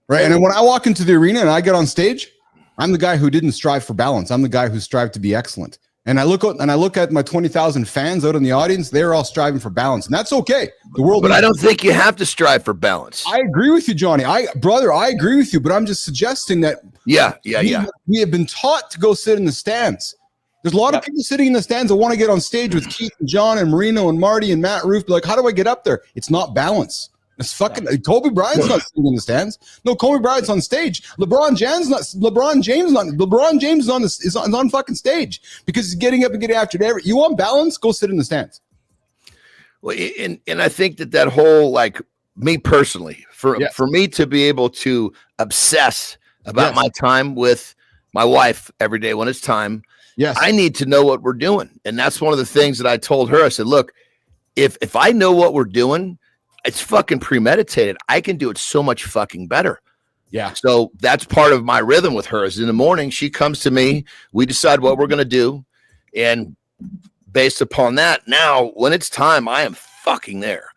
right? And when I walk into the arena and I get on stage, I'm the guy who didn't strive for balance. I'm the guy who strived to be excellent. And I look at my 20,000 fans out in the audience. They're all striving for balance, and that's okay. But I don't think you have to strive for balance. I agree with you, Johnny. I agree with you. But I'm just suggesting that we have been taught to go sit in the stands. There's a lot of people sitting in the stands that want to get on stage with Keith and John and Marino and Marty and Matt Roof. Like, how do I get up there? It's not balance. It's fucking Kobe Bryant's not sitting in the stands. No, Kobe Bryant's on stage. LeBron James is on fucking stage because he's getting up and getting after it. You want balance? Go sit in the stands. Well, and I think that whole, like, me personally, For me to be able to obsess about my time with my wife every day when it's time, I need to know what we're doing. And that's one of the things that I told her. I said, look, if I know what we're doing, it's fucking premeditated. I can do it so much fucking better. Yeah. So that's part of my rhythm with her is in the morning, she comes to me, we decide what we're going to do. And based upon that, now when it's time, I am fucking there.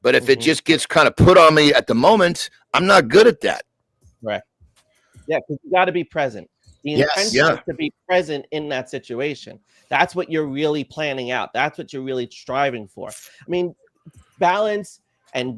But if it just gets kind of put on me at the moment, I'm not good at that. Right. Yeah, because you got to be present. The intention is to be present in that situation. That's what you're really planning out. That's what you're really striving for. I mean, balance and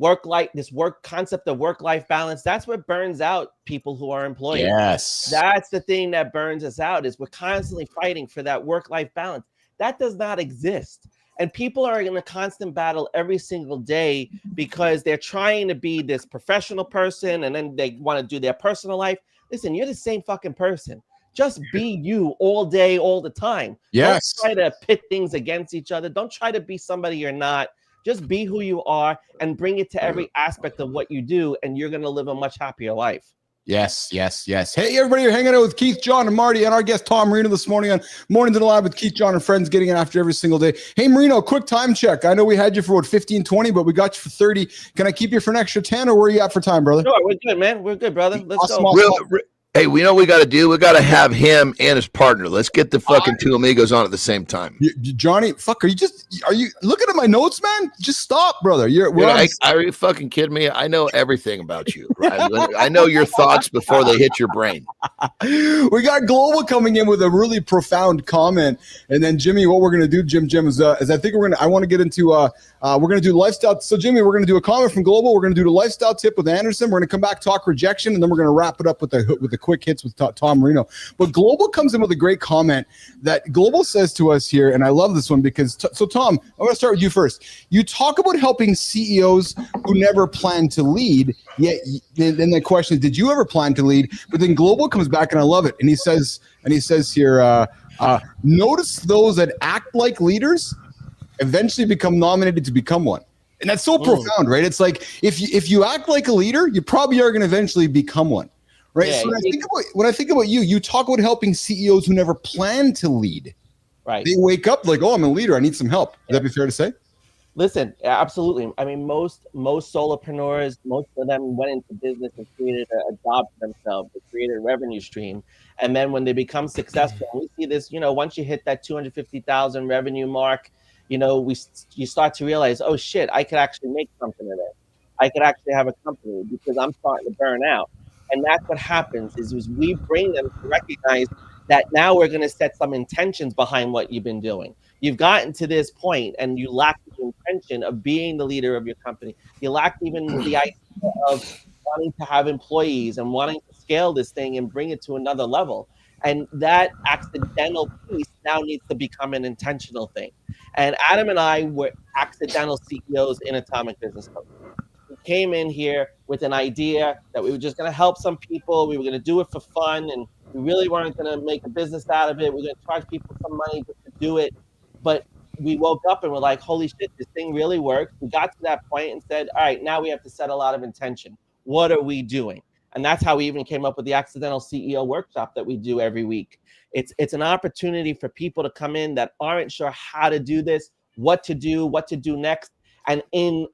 this work concept of work-life balance, that's what burns out people who are employees. Yes. That's the thing that burns us out is we're constantly fighting for that work-life balance. That does not exist. And people are in a constant battle every single day because they're trying to be this professional person and then they want to do their personal life. Listen, you're the same fucking person. Just be you all day, all the time. Yes. Don't try to pit things against each other. Don't try to be somebody you're not. Just be who you are and bring it to every aspect of what you do, and you're going to live a much happier life. Yes. Hey, everybody, you're hanging out with Keith, John, and Marty, and our guest, Tom Marino, this morning on Mornings in the Lab with Keith, John, and friends, getting it after every single day. Hey, Marino, quick time check. I know we had you for 15, 20, but we got you for 30. Can I keep you for an extra 10, or where are you at for time, brother? Sure, we're good, man. We're good, brother. Let's go. Hey, we know what we got to do. We got to have him and his partner. Let's get the fucking two amigos on at the same time. Johnny, are you looking at my notes, man? Just stop, brother. Are you fucking kidding me? I know everything about you. Right? I know your thoughts before they hit your brain. We got Global coming in with a really profound comment. And then Jimmy, what we're going to do, Jim, is I think I want to get into, we're going to do lifestyle. So Jimmy, we're going to do a comment from Global. We're going to do the lifestyle tip with Anderson. We're going to come back, talk rejection, and then we're going to wrap it up with the quick hits with Tom Marino. But Global comes in with a great comment that Global says to us here, and I love this one because, so Tom, I'm going to start with you first. You talk about helping CEOs who never plan to lead, yet then the question is, did you ever plan to lead? But then Global comes back, and I love it, and he says here, notice those that act like leaders eventually become nominated to become one. And that's so profound, right? It's like if you act like a leader, you probably are going to eventually become one. Right. Yeah, so when I think about you talk about helping CEOs who never plan to lead. Right. They wake up like, oh, I'm a leader. I need some help. Would that be fair to say? Listen, absolutely. I mean, most solopreneurs, most of them went into business and created a job for themselves. They created a revenue stream. And then when they become successful, and we see this, once you hit that 250,000 revenue mark, you start to realize, oh shit, I could actually make something of this. I could actually have a company because I'm starting to burn out. And that's what happens is we bring them to recognize that now we're going to set some intentions behind what you've been doing. You've gotten to this point and you lack the intention of being the leader of your company. You lack even the idea of wanting to have employees and wanting to scale this thing and bring it to another level. And that accidental piece now needs to become an intentional thing. And Adam and I were accidental CEOs in Atomic Business Coach. We came in here with an idea that we were just going to help some people. We were going to do it for fun, and we really weren't going to make a business out of it. We we're going to charge people some money just to do it. But we woke up and we're like, holy shit, this thing really works. We got to that point and said, all right, now we have to set a lot of intention. What are we doing? And that's how we even came up with the Accidental CEO workshop that we do every week. It's an opportunity for people to come in that aren't sure how to do this, what to do next. And in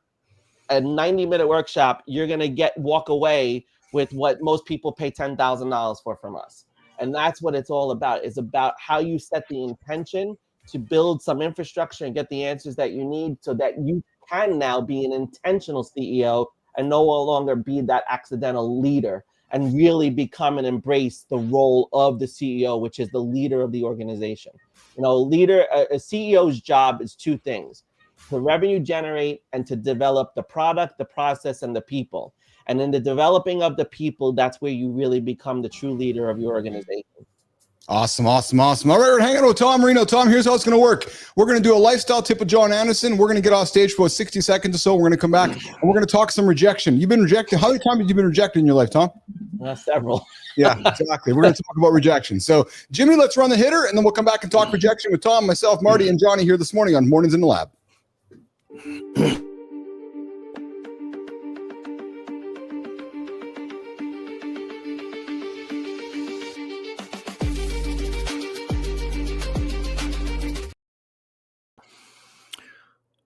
a 90-minute workshop, you're going to walk away with what most people pay $10,000 for from us. And that's what it's all about. It's about how you set the intention to build some infrastructure and get the answers that you need so that you can now be an intentional CEO and no longer be that accidental leader and really become and embrace the role of the CEO, which is the leader of the organization. A CEO's job is two things: to revenue generate and to develop the product, the process, and the people. And in the developing of the people, that's where you really become the true leader of your organization. Awesome. All right, we're hanging out with Tom Marino. Tom, here's how it's going to work. We're going to do a lifestyle tip with John Anderson. We're going to get off stage for 60 seconds or so. We're going to come back and we're going to talk some rejection. You've been rejected. How many times have you been rejected in your life, Tom? Several. Yeah, exactly. We're going to talk about rejection. So, Jimmy, let's run the hitter, and then we'll come back and talk rejection with Tom, myself, Marty, and Johnny here this morning on Mornings in the Lab.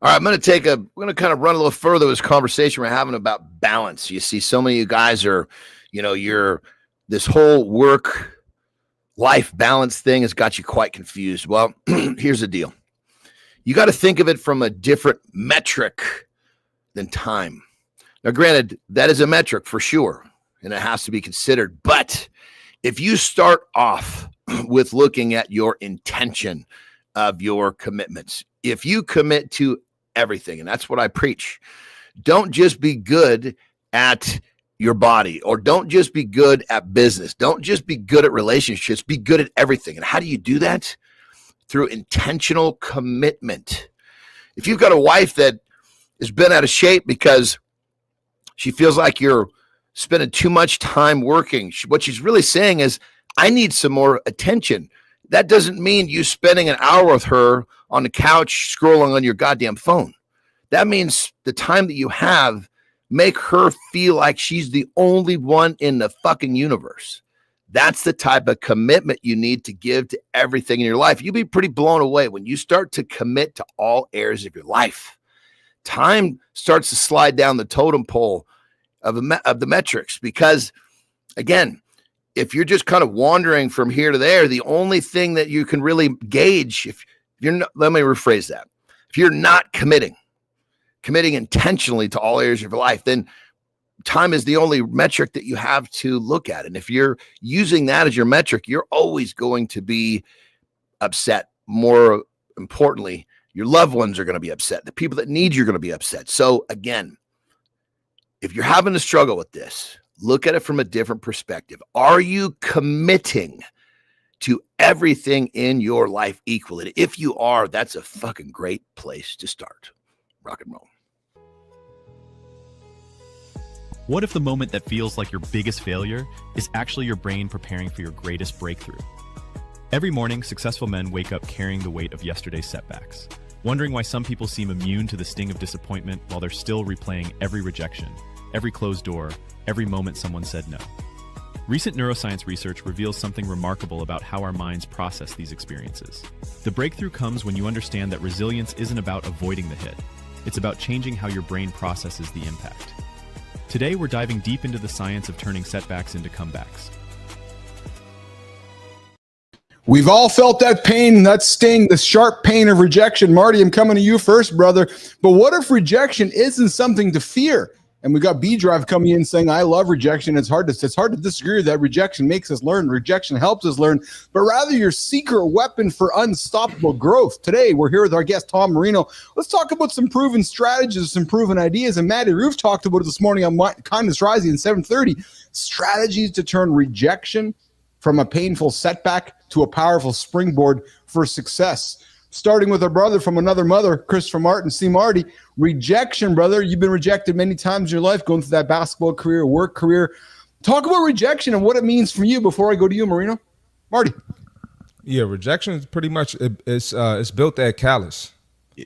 All right, we're going to kind of run a little further with this conversation we're having about balance. You see, so many of you guys are, this whole work-life balance thing has got you quite confused. Well, here's the deal. You got to think of it from a different metric than time. Now, granted, that is a metric for sure, and it has to be considered. But if you start off with looking at your intention of your commitments, if you commit to everything, and that's what I preach, don't just be good at your body, or don't just be good at business. Don't just be good at relationships. Be good at everything. And how do you do that? Through intentional commitment. If you've got a wife that has been out of shape because she feels like you're spending too much time working, what she's really saying is, I need some more attention. That doesn't mean you spending an hour with her on the couch scrolling on your goddamn phone. That means the time that you have, make her feel like she's the only one in the fucking universe. That's the type of commitment you need to give to everything in your life. You'll be pretty blown away when you start to commit to all areas of your life. Time starts to slide down the totem pole of the metrics, because, again, if you're just kind of wandering from here to there, the only thing that you can really gauge, if you're not, let me rephrase that. If you're not committing intentionally to all areas of your life, then time is the only metric that you have to look at. And if you're using that as your metric, you're always going to be upset. More importantly, your loved ones are going to be upset. The people that need you are going to be upset. So again, if you're having to struggle with this, look at it from a different perspective. Are you committing to everything in your life equally? If you are, that's a fucking great place to start. Rock and roll. What if the moment that feels like your biggest failure is actually your brain preparing for your greatest breakthrough? Every morning, successful men wake up carrying the weight of yesterday's setbacks, wondering why some people seem immune to the sting of disappointment while they're still replaying every rejection, every closed door, every moment someone said no. Recent neuroscience research reveals something remarkable about how our minds process these experiences. The breakthrough comes when you understand that resilience isn't about avoiding the hit. It's about changing how your brain processes the impact. Today, we're diving deep into the science of turning setbacks into comebacks. We've all felt that pain, that sting, the sharp pain of rejection. Marty, I'm coming to you first, brother. But what if rejection isn't something to fear? And we got B-Drive coming in saying, I love rejection. It's hard to disagree with that. Rejection makes us learn. Rejection helps us learn. But rather your secret weapon for unstoppable growth. Today, we're here with our guest, Tom Marino. Let's talk about some proven strategies, some proven ideas. And Maddie Roof talked about it this morning on Kindness Rising at 7:30. Strategies to turn rejection from a painful setback to a powerful springboard for success. Starting with our brother from another mother, Christopher Martin. See, Marty, rejection, brother. You've been rejected many times in your life, going through that basketball career, work career. Talk about rejection and what it means for you before I go to you, Marino. Marty. Yeah, rejection is pretty much, it's built at callus.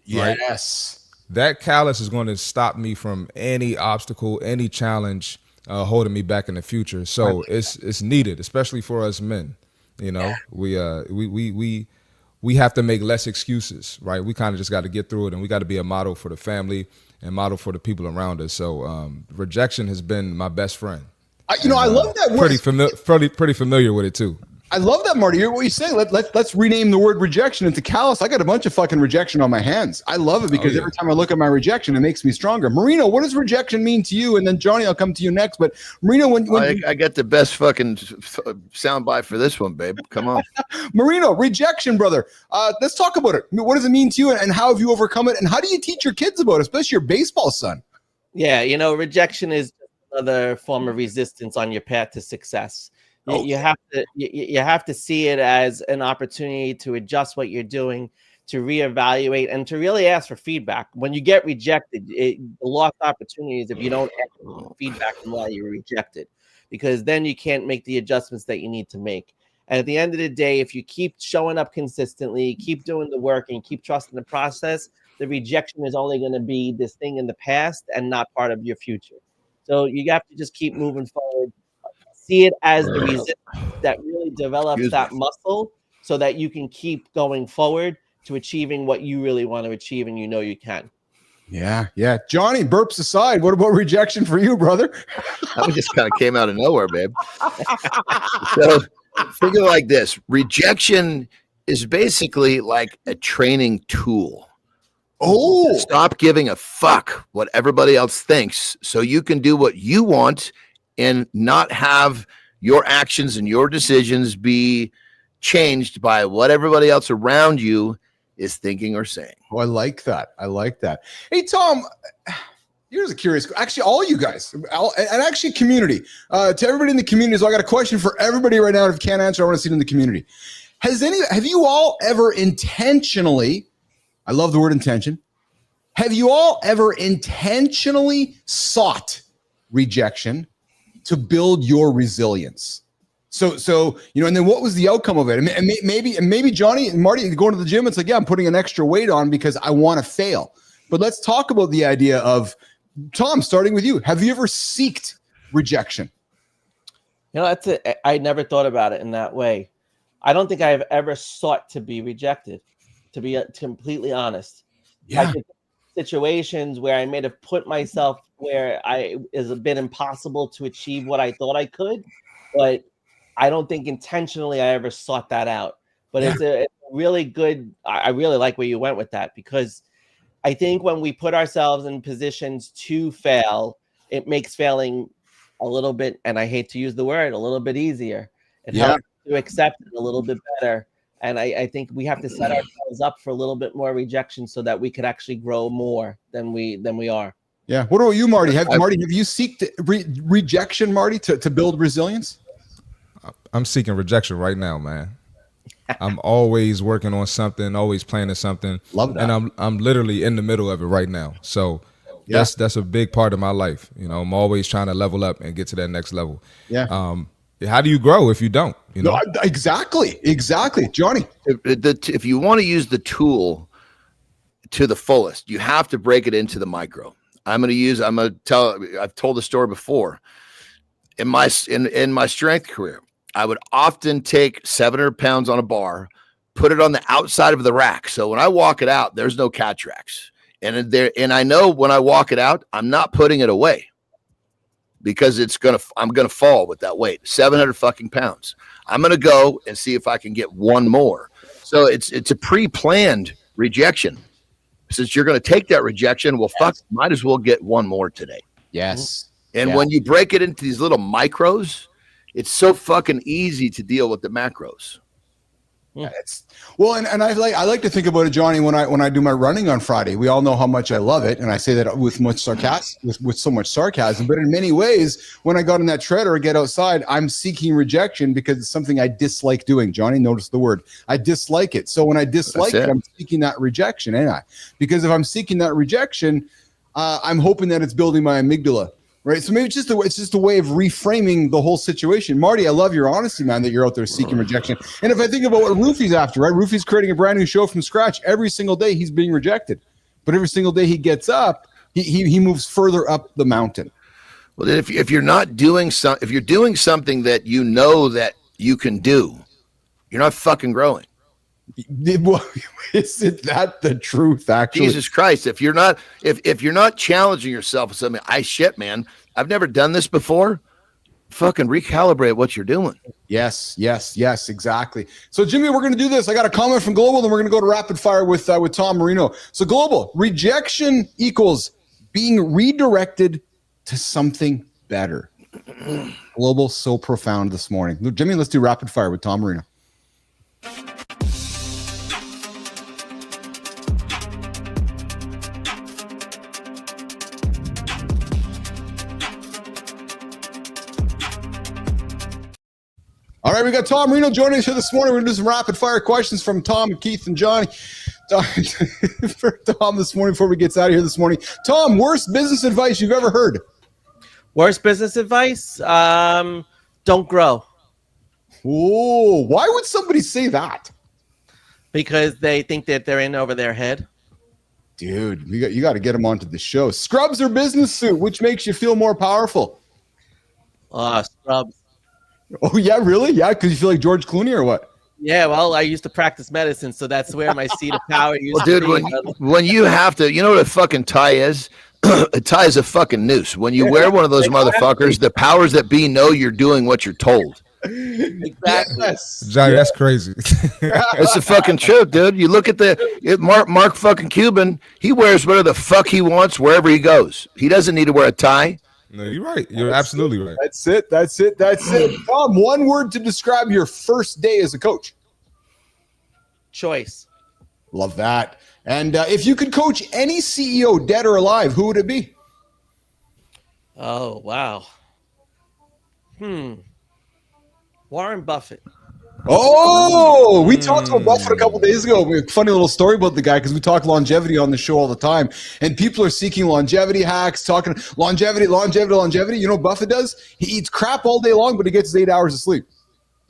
Yes. Right? That callus is going to stop me from any obstacle, any challenge holding me back in the future. So it's needed, especially for us men. You know, we have to make less excuses, right? We kind of just got to get through it, and we got to be a model for the family and model for the people around us. So rejection has been my best friend. I love that word. Pretty familiar with it too. I love that, Marty. What you're saying? Let's rename the word rejection into callous. I got a bunch of fucking rejection on my hands. I love it because every time I look at my rejection, it makes me stronger. Marino, what does rejection mean to you? And then Johnny, I'll come to you next. But Marino, I got the best fucking soundbite for this one, babe. Come on, Marino, rejection, brother. Let's talk about it. What does it mean to you, and how have you overcome it? And how do you teach your kids about it, especially your baseball son? Yeah, rejection is another form of resistance on your path to success. You have to see it as an opportunity to adjust what you're doing, to reevaluate, and to really ask for feedback. When you get rejected, the lost opportunities if you don't ask for feedback on why you were rejected, because then you can't make the adjustments that you need to make. And at the end of the day, if you keep showing up consistently, keep doing the work, and keep trusting the process, the rejection is only going to be this thing in the past and not part of your future. So you have to just keep moving forward. See it as the resistance that really develops that muscle so that you can keep going forward to achieving what you really want to achieve, and you can. Yeah. Johnny, burps aside, what about rejection for you, brother? That just kind of came out of nowhere, babe. So think of it like this. Rejection is basically like a training tool. Oh, Stop giving a fuck what everybody else thinks so you can do what you want and not have your actions and your decisions be changed by what everybody else around you is thinking or saying. I like that. Hey, Tom, here's a curious, actually, all you guys, and actually community, to everybody in the community. So I got a question for everybody right now. If you can't answer, I want to see it in the community. Have you all ever intentionally, I love the word intention. Have you all ever intentionally sought rejection to build your resilience? So and then what was the outcome of it? And maybe Johnny and Marty going to the gym, it's like, yeah, I'm putting an extra weight on because I want to fail. But let's talk about the idea of, Tom, starting with you. Have you ever sought rejection? That's it. I never thought about it in that way. I don't think I've ever sought to be rejected, to be completely honest. Yeah. Situations where I may have put myself where it's been impossible to achieve what I thought I could, but I don't think intentionally I ever sought that out. But it's a really good, I really like where you went with that, because I think when we put ourselves in positions to fail, it makes failing a little bit, and I hate to use the word, a little bit easier. It helps to accept it a little bit better. And I think we have to set ourselves up for a little bit more rejection so that we could actually grow more than we are. Yeah. What about you, Marty? Have you sought rejection, Marty, to build resilience? I'm seeking rejection right now, man. I'm always working on something, always planning something. Love that. And I'm literally in the middle of it right now. So that's a big part of my life. I'm always trying to level up and get to that next level. Yeah. How do you grow if you don't? No, exactly. Johnny. If you want to use the tool to the fullest, you have to break it into the micro. I've told the story before. In my strength career, I would often take 700 pounds on a bar, put it on the outside of the rack. So when I walk it out, there's no catch racks. And I know when I walk it out, I'm not putting it away because I'm going to fall with that weight, 700 fucking pounds. I'm going to go and see if I can get one more. So it's a pre-planned rejection. Since you're going to take that rejection, well, fuck, might as well get one more today. Yes. And when you break it into these little micros, it's so fucking easy to deal with the macros. Yeah, and I like to think about it, Johnny, when I do my running on Friday. We all know how much I love it, and I say that with much sarcasm, with so much sarcasm. But in many ways, when I got in that tread or get outside, I'm seeking rejection because it's something I dislike doing. Johnny, notice the word. I dislike it. So when I dislike it, I'm seeking that rejection, ain't I? Because if I'm seeking that rejection, I'm hoping that it's building my amygdala. Right. So maybe it's just a way of reframing the whole situation. Marty, I love your honesty, man, that you're out there seeking rejection. And if I think about what Roofy's after, right? Roofy's creating a brand new show from scratch. Every single day he's being rejected. But every single day he gets up, he moves further up the mountain. Well, then if you're not doing if you're doing something that you know that you can do, you're not fucking growing. Isn't that the truth, actually? Jesus Christ, if you're not challenging yourself with something, man, I've never done this before. Fucking recalibrate what you're doing. Yes, exactly. So Jimmy, we're going to do this. I got a comment from Global, then we're going to go to rapid fire with Tom Marino. So Global, rejection equals being redirected to something better. Global, so profound this morning. Jimmy, let's do rapid fire with Tom Marino. All right, we got Tom Marino joining us here this morning. We're going to do some rapid fire questions from Tom, Keith, and Johnny. For Tom this morning before we get out of here this morning. Tom, worst business advice you've ever heard? Worst business advice? Don't grow. Oh, why would somebody say that? Because they think that they're in over their head. Dude, you got to get them onto the show. Scrubs or business suit? Which makes you feel more powerful? Scrubs. Oh, yeah, really? Yeah, because you feel like George Clooney or what? Yeah, well, I used to practice medicine, so that's where my seat of power used Well, to dude, be. when you have to, you know what a fucking tie is? A tie is a fucking noose. When you wear one of those motherfuckers, the powers that be know you're doing what you're told. Exactly. Yes. Johnny, that's crazy. It's the fucking truth, dude. You look at Mark fucking Cuban. He wears whatever the fuck he wants wherever he goes. He doesn't need to wear a tie. No, you're right. You're absolutely right. That's it. Tom, one word to describe your first day as a coach. Choice. Love that. And if you could coach any CEO, dead or alive, who would it be? Oh, wow. Warren Buffett. Oh, we talked about Buffett a couple days ago. We have a funny little story about the guy because we talk longevity on the show all the time. And people are seeking longevity hacks, talking longevity. You know what Buffett does? He eats crap all day long, but he gets his 8 hours of sleep.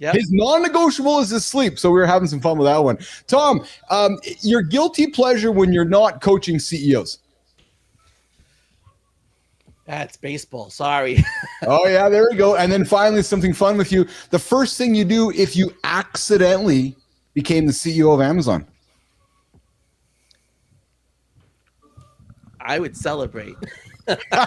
Yep. His non-negotiable is his sleep. So we were having some fun with that one. Tom, your guilty pleasure when you're not coaching CEOs. That's baseball. Sorry. Oh, yeah, there we go. And then finally, something fun with you. The first thing you do if you accidentally became the CEO of Amazon. I would celebrate. I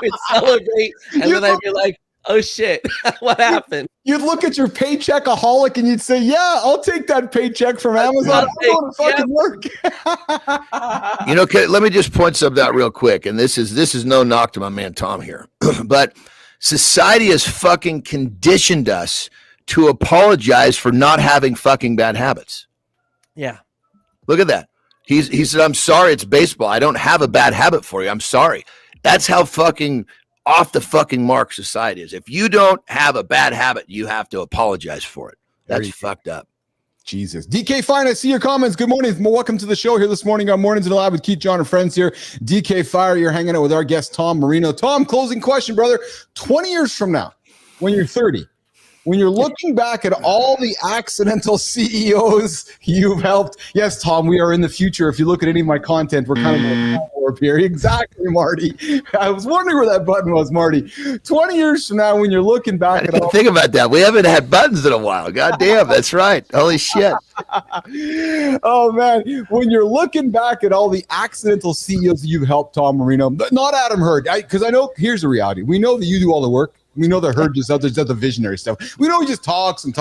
would celebrate, and then I'd be like, oh shit, what happened? You'd look at your paycheckaholic and you'd say, yeah, I'll take that paycheck from Amazon. I'm going to fucking work. You know, let me just point something out real quick. And this is no knock to my man Tom here. But society has fucking conditioned us to apologize for not having fucking bad habits. Yeah. Look at that. He said, I'm sorry, it's baseball. I don't have a bad habit for you. I'm sorry. That's how fucking off the fucking mark society is. If you don't have a bad habit, you have to apologize for it. That's fucked up. Jesus. DK Fine, I see your comments. Good morning. Welcome to the show here this morning on Mornings in the Lab with Keith, John, and friends here. DK Fire, you're hanging out with our guest, Tom Marino. Tom, closing question, brother. 20 years from now, when you're 30, when you're looking back at all the accidental CEOs you've helped, yes, Tom, we are in the future. If you look at any of my content, we're kind of in a warp here. Exactly, Marty. I was wondering where that button was, Marty. 20 years from now, when you're looking back at all... Think about that. We haven't had buttons in a while. God damn, that's right. Holy shit. Oh, man. When you're looking back at all the accidental CEOs you've helped, Tom Marino, not Adam Hurd, because I know, here's the reality. We know that you do all the work. We know that Hurd just does the visionary stuff. We know he just talks, and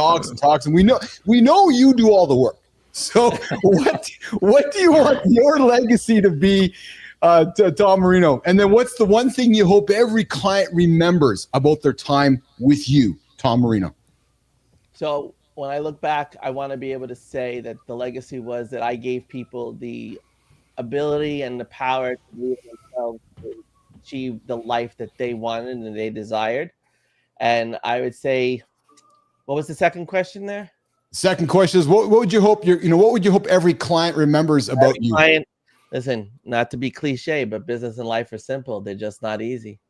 we know you do all the work. So what do you want your legacy to be, to Tom Marino? And then what's the one thing you hope every client remembers about their time with you, Tom Marino? So when I look back, I want to be able to say that the legacy was that I gave people the ability and the power to move themselves to achieve the life that they wanted and they desired. And I would say, what was the second question there? Second question is, what would you hope what would you hope every client remembers about you? Listen, not to be cliche, but business and life are simple. They're just not easy.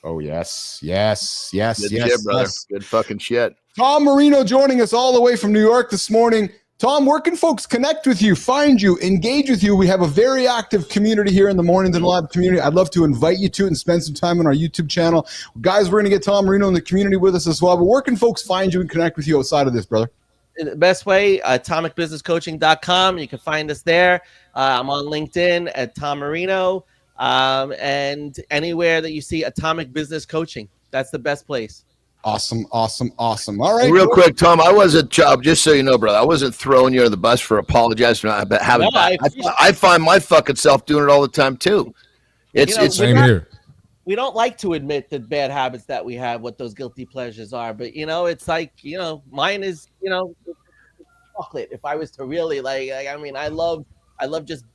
Oh, yes. Good shit, brother. Yes. Good fucking shit. Tom Marino joining us all the way from New York this morning. Tom, where can folks connect with you, find you, engage with you? We have a very active community here in the Mornings in the Lab community. I'd love to invite you to it and spend some time on our YouTube channel. Guys, we're going to get Tom Marino in the community with us as well. But where can folks find you and connect with you outside of this, brother? The best way, atomicbusinesscoaching.com. You can find us there. I'm on LinkedIn at Tom Marino. And anywhere that you see Atomic Business Coaching, that's the best place. Awesome. All right. Real quick, Tom, I wasn't, just so you know, brother, I wasn't throwing you under the bus for apologizing for not having I find my fucking self doing it all the time, too. It's same here. We don't like to admit the bad habits that we have, what those guilty pleasures are. But, it's like, mine is, chocolate. If I was to really I love just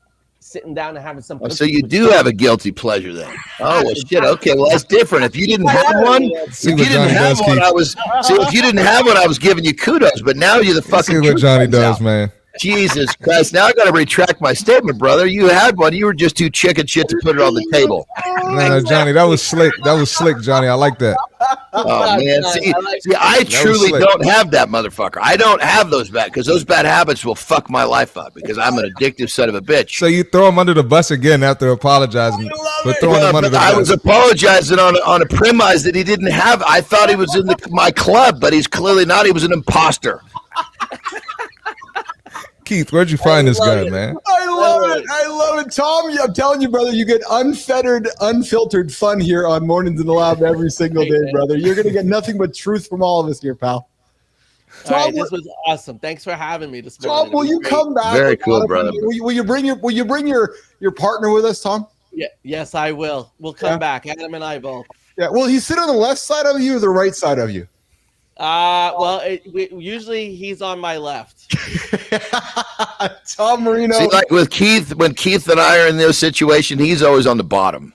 sitting down and having some. So you do have a guilty pleasure then? Oh well, shit. Okay, well that's different. If you didn't have one, if you didn't have one, I was giving you kudos. But now you're the fucking. See what Johnny does, man. Jesus Christ! Now I got to retract my statement, brother. You had one. You were just too chicken shit to put it on the table. No, Johnny, that was slick. Johnny. I like that. Oh man, see, I truly slick. don't have that motherfucker. I don't have those bad because those bad habits will fuck my life up because I'm an addictive son of a bitch. So you throw him under the bus again after apologizing for throwing him under the I bus. was apologizing on a premise that he didn't have. I thought he was in my club, but he's clearly not. He was an imposter. Keith, where'd you find this guy, man? I love it, Tom. I'm telling you, brother, you get unfettered, unfiltered fun here on Mornings in the Lab every single day, brother. You're gonna get nothing but truth from all of us here, pal. All right, this was awesome. Thanks for having me this morning. Tom, will you come back? Very cool, brother. Will you bring your partner with us, Tom? Yeah, yes, I will. We'll come back. Adam and I both. Yeah. Will he sit on the left side of you or the right side of you? Well, usually he's on my left. Tom Marino. See, like with Keith, when Keith and I are in this situation, he's always on the bottom.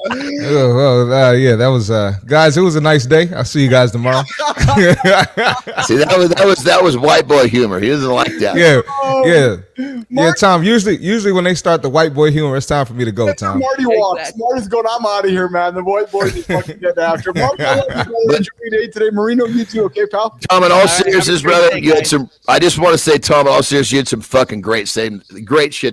Yeah, that was guys. It was a nice day. I'll see you guys tomorrow. See, that was white boy humor. He doesn't like that. Yeah. Tom. Usually when they start the white boy humor, it's time for me to go. Tom. Marty walks. Exactly. Marty's going. I'm out of here, man. The white boys is fucking getting after. Marty, enjoy your day today. Marino, you too. Okay, pal. Tom, in all seriousness, brother, you had some. I just want to say, Tom, in all seriousness, you had some fucking great shit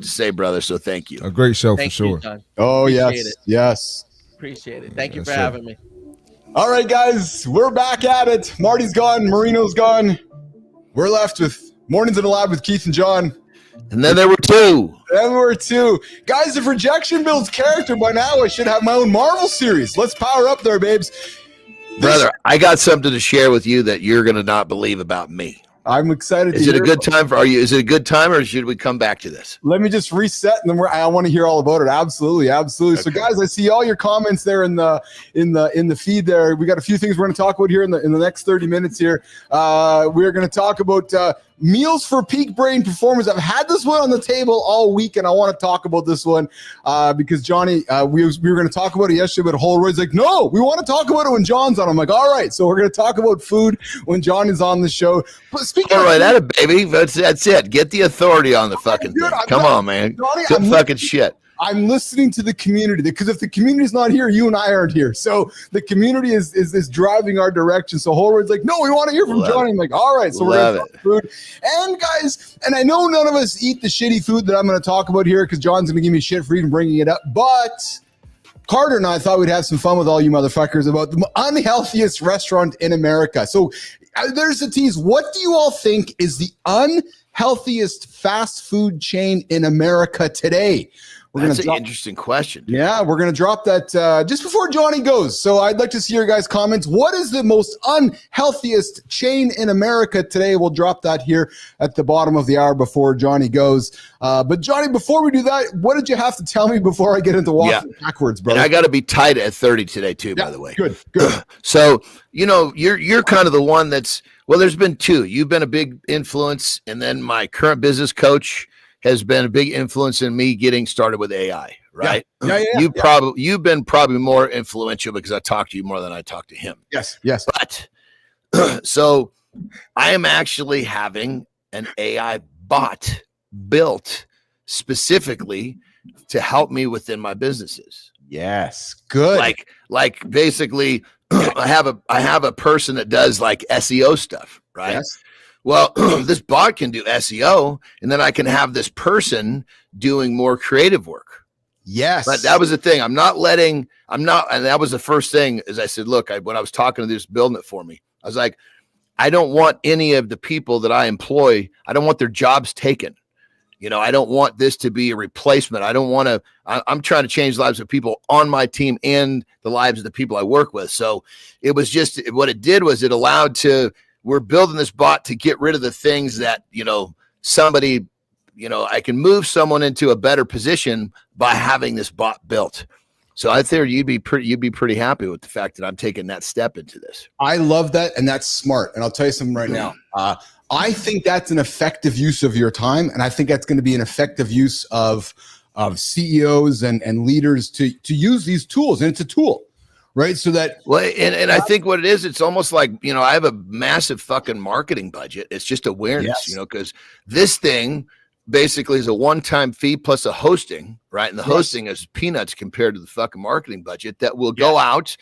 to say, brother. So thank you. A great show Thank for you, sure. John. Oh Appreciate yes, yes. Appreciate it. Thank you for sir. having me. All right, guys, we're back at it. Marty's gone. Marino's gone. We're left with Mornings in the Lab with Keith and John. And then there were two. Guys, if rejection builds character, by now I should have my own Marvel series. Let's power up there, babes. Brother, I got something to share with you that you're going to not believe about me. I'm excited. Is it a good time for you? Is it a good time, or should we come back to this? Let me just reset, and then I want to hear all about it. Absolutely. Okay. So, guys, I see all your comments there in the feed. There, we got a few things we're going to talk about here in the next 30 minutes. Here, we're going to talk about meals for peak brain performance. I've had this one on the table all week, and I want to talk about this one because Johnny, we were going to talk about it yesterday, but Holroyd's like, no, we want to talk about it when John's on. I'm like, all right, so we're going to talk about food when John is on the show. But speaking all right, that a baby. That's it. Get the authority on the fucking thing. Come on, man. Johnny, some fucking shit. I'm listening to the community because if the community's not here, you and I aren't here. So the community is driving our direction. So Holroyd's like, no, we want to hear from Johnny. I'm like, all right, so we're going to talk food. And guys, and I know none of us eat the shitty food that I'm going to talk about here because John's going to give me shit for even bringing it up. But Carter and I thought we'd have some fun with all you motherfuckers about the unhealthiest restaurant in America. So there's the tease. What do you all think is the unhealthiest fast food chain in America today? That's an interesting question. Yeah, we're going to drop that just before Johnny goes. So I'd like to see your guys' comments. What is the most unhealthiest chain in America today? We'll drop that here at the bottom of the hour before Johnny goes. But Johnny, before we do that, what did you have to tell me before I get into walking backwards, bro? And I got to be tight at 30 today too, by the way. Good. So, you're kind of the one that's, well, there's been two. You've been a big influence, and then my current business coach has been a big influence in me getting started with AI, right? Yeah. You've been probably more influential because I talk to you more than I talk to him. Yes. But so I am actually having an AI bot built specifically to help me within my businesses. Yes. Good. Like basically I have a person that does like SEO stuff, right? Yes. Well, this bot can do SEO, and then I can have this person doing more creative work. Yes. But that was the thing. And that was the first thing is I said, look, when I was talking to this building it for me, I was like, I don't want any of the people that I employ. I don't want their jobs taken. I don't want this to be a replacement. I'm trying to change the lives of people on my team and the lives of the people I work with. So it was just, what it did was it allowed we're building this bot to get rid of the things that, somebody, I can move someone into a better position by having this bot built. So I think you'd be pretty happy with the fact that I'm taking that step into this. I love that. And that's smart. And I'll tell you something right now. I think that's an effective use of your time. And I think that's going to be an effective use of CEOs and leaders to use these tools. And it's a tool. Right. So that. Well, and I think what it is, it's almost like, I have a massive fucking marketing budget. It's just awareness, because this thing basically is a one-time fee plus a hosting, right? And the Yes. hosting is peanuts compared to the fucking marketing budget that will go out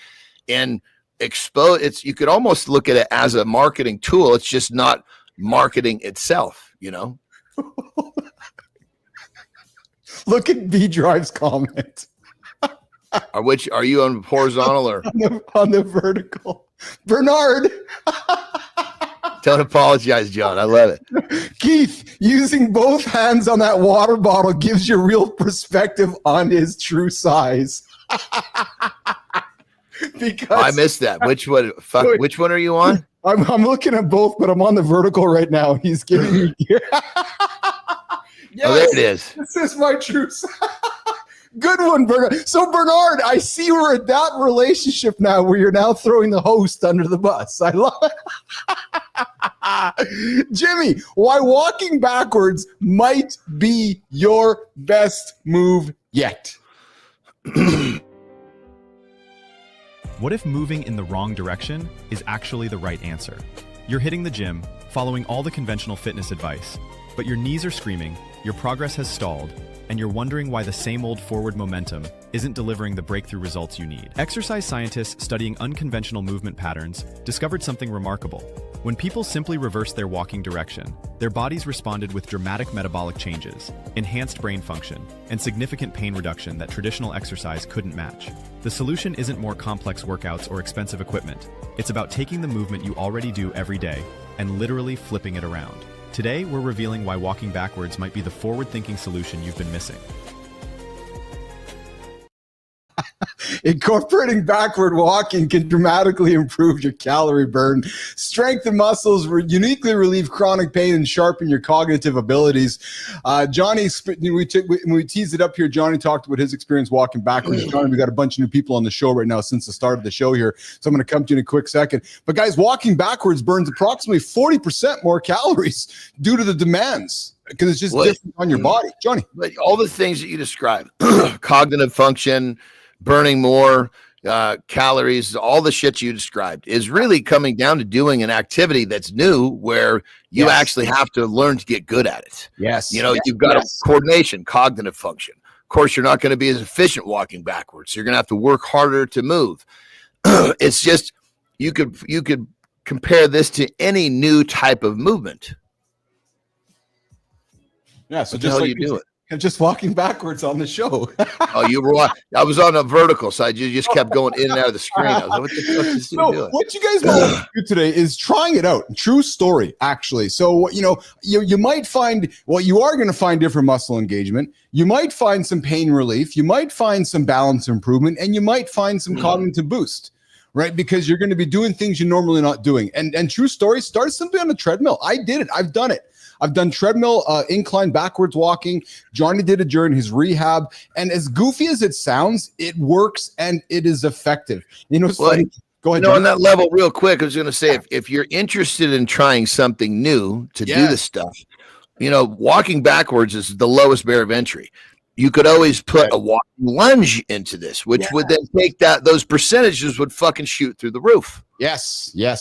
and expose. It's, you could almost look at it as a marketing tool. It's just not marketing itself, you know? Look at B Drive's comment Are you on horizontal or on the vertical. Bernard, don't apologize, John. I love it. Keith, using both hands on that water bottle gives you real perspective on his true size. Because I missed that. Which one? Fuck, which one are you on? I'm looking at both, but I'm on the vertical right now. He's giving me Oh, there it is. This is my true size. Good one, Bernard. So, Bernard, I see we're at that relationship now where you're now throwing the host under the bus. I love it. Jimmy, why walking backwards might be your best move yet. What if moving in the wrong direction is actually the right answer? You're hitting the gym, following all the conventional fitness advice, but your knees are screaming, your progress has stalled, and you're wondering why the same old forward momentum isn't delivering the breakthrough results you need. Exercise scientists studying unconventional movement patterns discovered something remarkable. When people simply reversed their walking direction, their bodies responded with dramatic metabolic changes, enhanced brain function, and significant pain reduction that traditional exercise couldn't match. The solution isn't more complex workouts or expensive equipment. It's about taking the movement you already do every day and literally flipping it around. Today, we're revealing why walking backwards might be the forward-thinking solution you've been missing. Incorporating backward walking can dramatically improve your calorie burn, strengthen muscles, uniquely relieve chronic pain, and sharpen your cognitive abilities. Johnny, we teased it up here. Johnny talked about his experience walking backwards. Johnny, we got a bunch of new people on the show right now since the start of the show here, so I'm going to come to you in a quick second. But guys, walking backwards burns approximately 40% more calories due to the demands, because it's just different on your body. Johnny, but all the things that you described, cognitive function, burning more calories, all the shit you described is really coming down to doing an activity that's new where you actually have to learn to get good at it. Yes. You know, you've got coordination, cognitive function. Of course, you're not going to be as efficient walking backwards. So you're going to have to work harder to move. It's just, you could compare this to any new type of movement. Yeah. So just how you do it. Just walking backwards on the show. Oh, you were. I was on a vertical side. You just kept going in and out of the screen. I was like, what the fuck is this dude doing? What you guys want to do today is trying it out. True story, actually. So, you know, you might find, well, you are going to find different muscle engagement. You might find some pain relief. You might find some balance improvement, and you might find some cognitive boost, right? Because you're going to be doing things you're normally not doing. And true story, start simply on a treadmill. I did it. I've done it. I've done treadmill, incline backwards walking. Johnny did it during his rehab. And as goofy as it sounds, it works and it is effective. You know, it's funny. Go ahead. You know, on that level, real quick, I was going to say, if you're interested in trying something new to do this stuff, you know, walking backwards is the lowest barrier of entry. You could always put a walking lunge into this, which would then take those percentages would fucking shoot through the roof. Yes. I got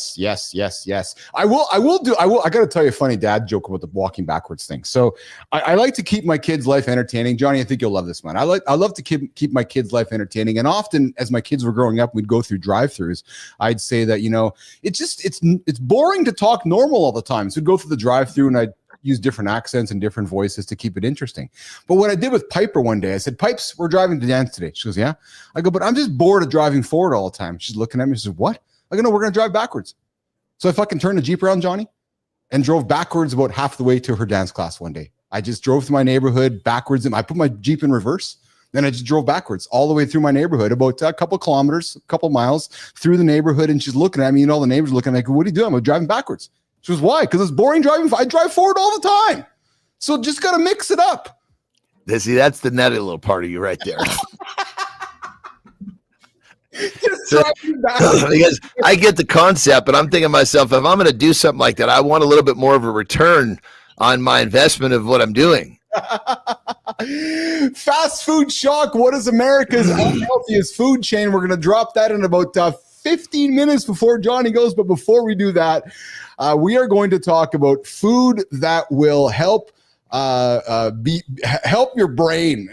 to tell you a funny dad joke about the walking backwards thing. So I like to keep my kids' life entertaining. Johnny, I think you'll love this one. I love to keep my kids' life entertaining. And often as my kids were growing up, we'd go through drive-thrus. I'd say that, you know, it's boring to talk normal all the time. So we'd go through the drive-thru and I'd use different accents and different voices to keep it interesting. But what I did with Piper one day, I said, Pipes, we're driving to dance today. She goes, yeah. I go, but I'm just bored of driving forward all the time. She's looking at me. She says, what? I go, no, we're going to drive backwards. So I fucking turned the Jeep around, Johnny, and drove backwards about half the way to her dance class one day. I just drove through my neighborhood backwards, and I put my Jeep in reverse. Then I just drove backwards all the way through my neighborhood, about a couple kilometers, a couple miles through the neighborhood. And she's looking at me, and all the neighbors are looking at me, what are you doing? I'm driving backwards. She goes, why? Because it's boring driving. I drive forward all the time. So just got to mix it up. See, that's the nutty little part of you right there. Because I get the concept, but I'm thinking to myself, if I'm going to do something like that, I want a little bit more of a return on my investment of what I'm doing. Fast food shock. What is America's unhealthiest food chain? We're going to drop that in about 15 minutes before Johnny goes. But before we do that, we are going to talk about food that will help help your brain.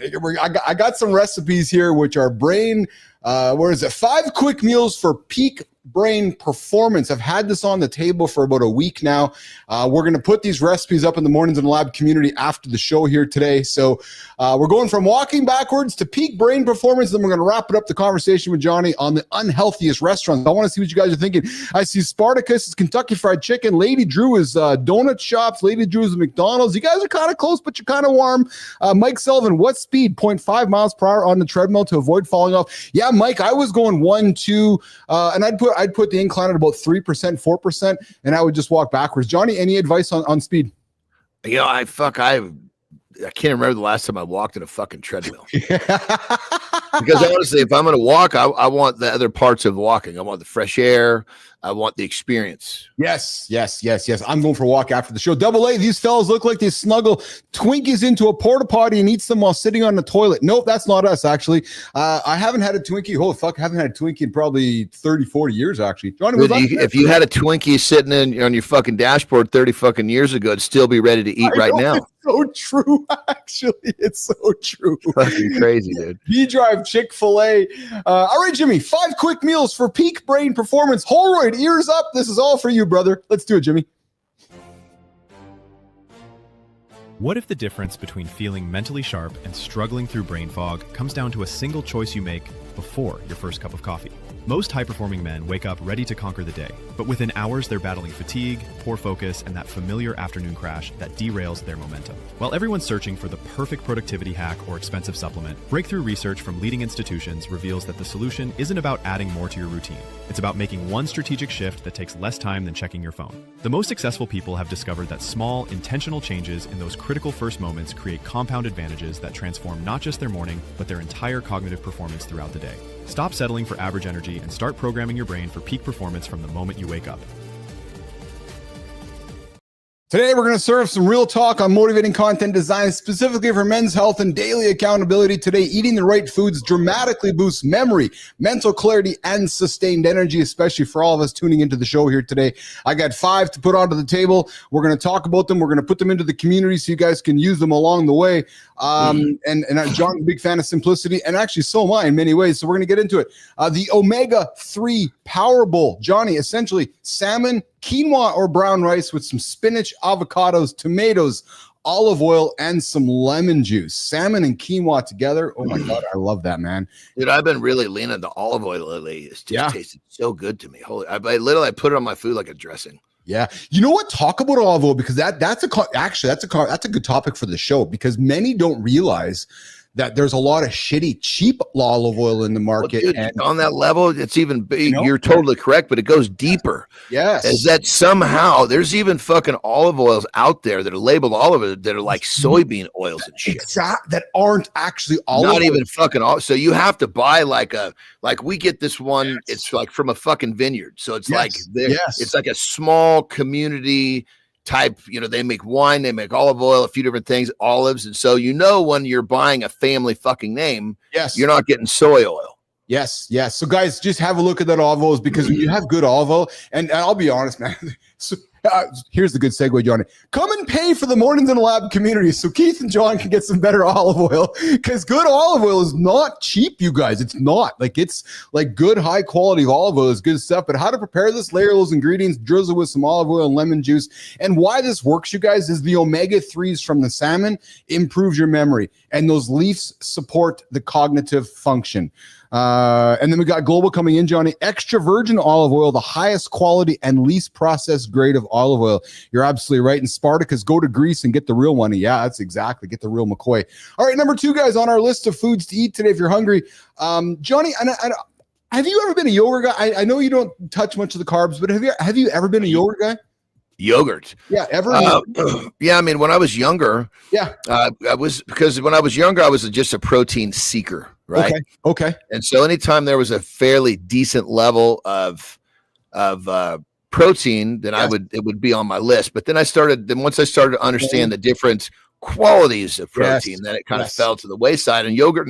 I got some recipes here, which are brain. Where is it? 5 quick meals for peak brain performance. I've had this on the table for about a week now. We're going to put these recipes up in the Mornings in the Lab community after the show here today. So we're going from walking backwards to peak brain performance. Then we're going to wrap it up the conversation with Johnny on the unhealthiest restaurants. I want to see what you guys are thinking. I see Spartacus is Kentucky Fried Chicken. Lady Drew is donut shops. Lady Drew is McDonald's. You guys are kind of close, but you're kind of warm. Mike Sullivan, what speed? 0.5 miles per hour on the treadmill to avoid falling off. Yeah, Mike, I was going 1, 2, and I'd put the incline at about 3%, 4%, and I would just walk backwards. Johnny, any advice on speed? You know, I can't remember the last time I walked in a fucking treadmill. Because honestly, if I'm going to walk, I want the other parts of walking. I want the fresh air. I want the experience. Yes. I'm going for a walk after the show. Double A, these fellas look like they snuggle Twinkies into a porta potty and eats them while sitting on the toilet. Nope, that's not us, actually. I haven't had a Twinkie. Holy fuck, I haven't had a Twinkie in probably 30, 40 years, actually. Johnny, if you had a Twinkie sitting on your fucking dashboard 30 fucking years ago, it'd still be ready to eat right now. It's so true, actually. It's so true. Fucking crazy, dude. B-Drive, Chick-fil-A. All right, Jimmy, 5 quick meals for peak brain performance. Holroyd, ears up. This is all for you, brother. Let's do it, Jimmy. What if the difference between feeling mentally sharp and struggling through brain fog comes down to a single choice you make before your first cup of coffee? Most high-performing men wake up ready to conquer the day, but within hours they're battling fatigue, poor focus, and that familiar afternoon crash that derails their momentum. While everyone's searching for the perfect productivity hack or expensive supplement, breakthrough research from leading institutions reveals that the solution isn't about adding more to your routine. It's about making one strategic shift that takes less time than checking your phone. The most successful people have discovered that small, intentional changes in those critical first moments create compound advantages that transform not just their morning, but their entire cognitive performance throughout the day. Stop settling for average energy and start programming your brain for peak performance from the moment you wake up. Today, we're going to serve some real talk on motivating content design specifically for men's health and daily accountability. Today, eating the right foods dramatically boosts memory, mental clarity, and sustained energy, especially for all of us tuning into the show here today. I got 5 to put onto the table. We're going to talk about them. We're going to put them into the community so you guys can use them along the way. And John's a big fan of simplicity, and actually so am I in many ways. So we're going to get into it. The omega-3 Power Bowl. Johnny, essentially salmon, quinoa or brown rice with some spinach, avocados, tomatoes, olive oil, and some lemon juice. Salmon and quinoa together. Oh my God, I love that, man. Dude, I've been really leaning to olive oil lately. It's just tasted so good to me. Holy, I literally put it on my food like a dressing. Yeah. You know what? Talk about olive oil, because that's a good topic for the show, because many don't realize that there's a lot of shitty, cheap olive oil in the market. Well, dude, and on that level, it's even big. You're totally correct, but it goes deeper. Yes. Is that somehow there's even fucking olive oils out there that are labeled olive oil that are like soybean oils and shit. That aren't actually olive oil. Not even fucking olive. So you have to buy like we get this one, it's like from a fucking vineyard. So it's it's like a small community type, they make wine, they make olive oil, a few different things, olives. And so, when you're buying a family fucking name, you're not getting soy oil. Yes. So guys, just have a look at that olive oil, because when you have good olive oil, and I'll be honest, man, here's the good segue, Johnny. Come and pay for the Mornings in the Lab community so Keith and John can get some better olive oil, because good olive oil is not cheap, you guys. It's not. It's like good, high quality olive oil is good stuff. But how to prepare this, layer those ingredients, drizzle with some olive oil and lemon juice. And why this works, you guys, is the omega-3s from the salmon improves your memory, and those leaves support the cognitive function. And then we got Global coming in, Johnny. Extra virgin olive oil, the highest quality and least processed grade of olive oil. You're absolutely right. And Spartacus, go to Greece and get the real one. Yeah, that's exactly. Get the real McCoy. All right, number 2, guys, on our list of foods to eat today if you're hungry. Johnny, have you ever been a yogurt guy? I know you don't touch much of the carbs, but have you ever been a yogurt guy? Yogurt. Yeah, ever? Yeah, I mean, when I was younger, because when I was younger, I was just a protein seeker, right? Okay. And so anytime there was a fairly decent level of protein, then it would be on my list. But then once I started to understand the different qualities of protein, then it kind of fell to the wayside. And yogurt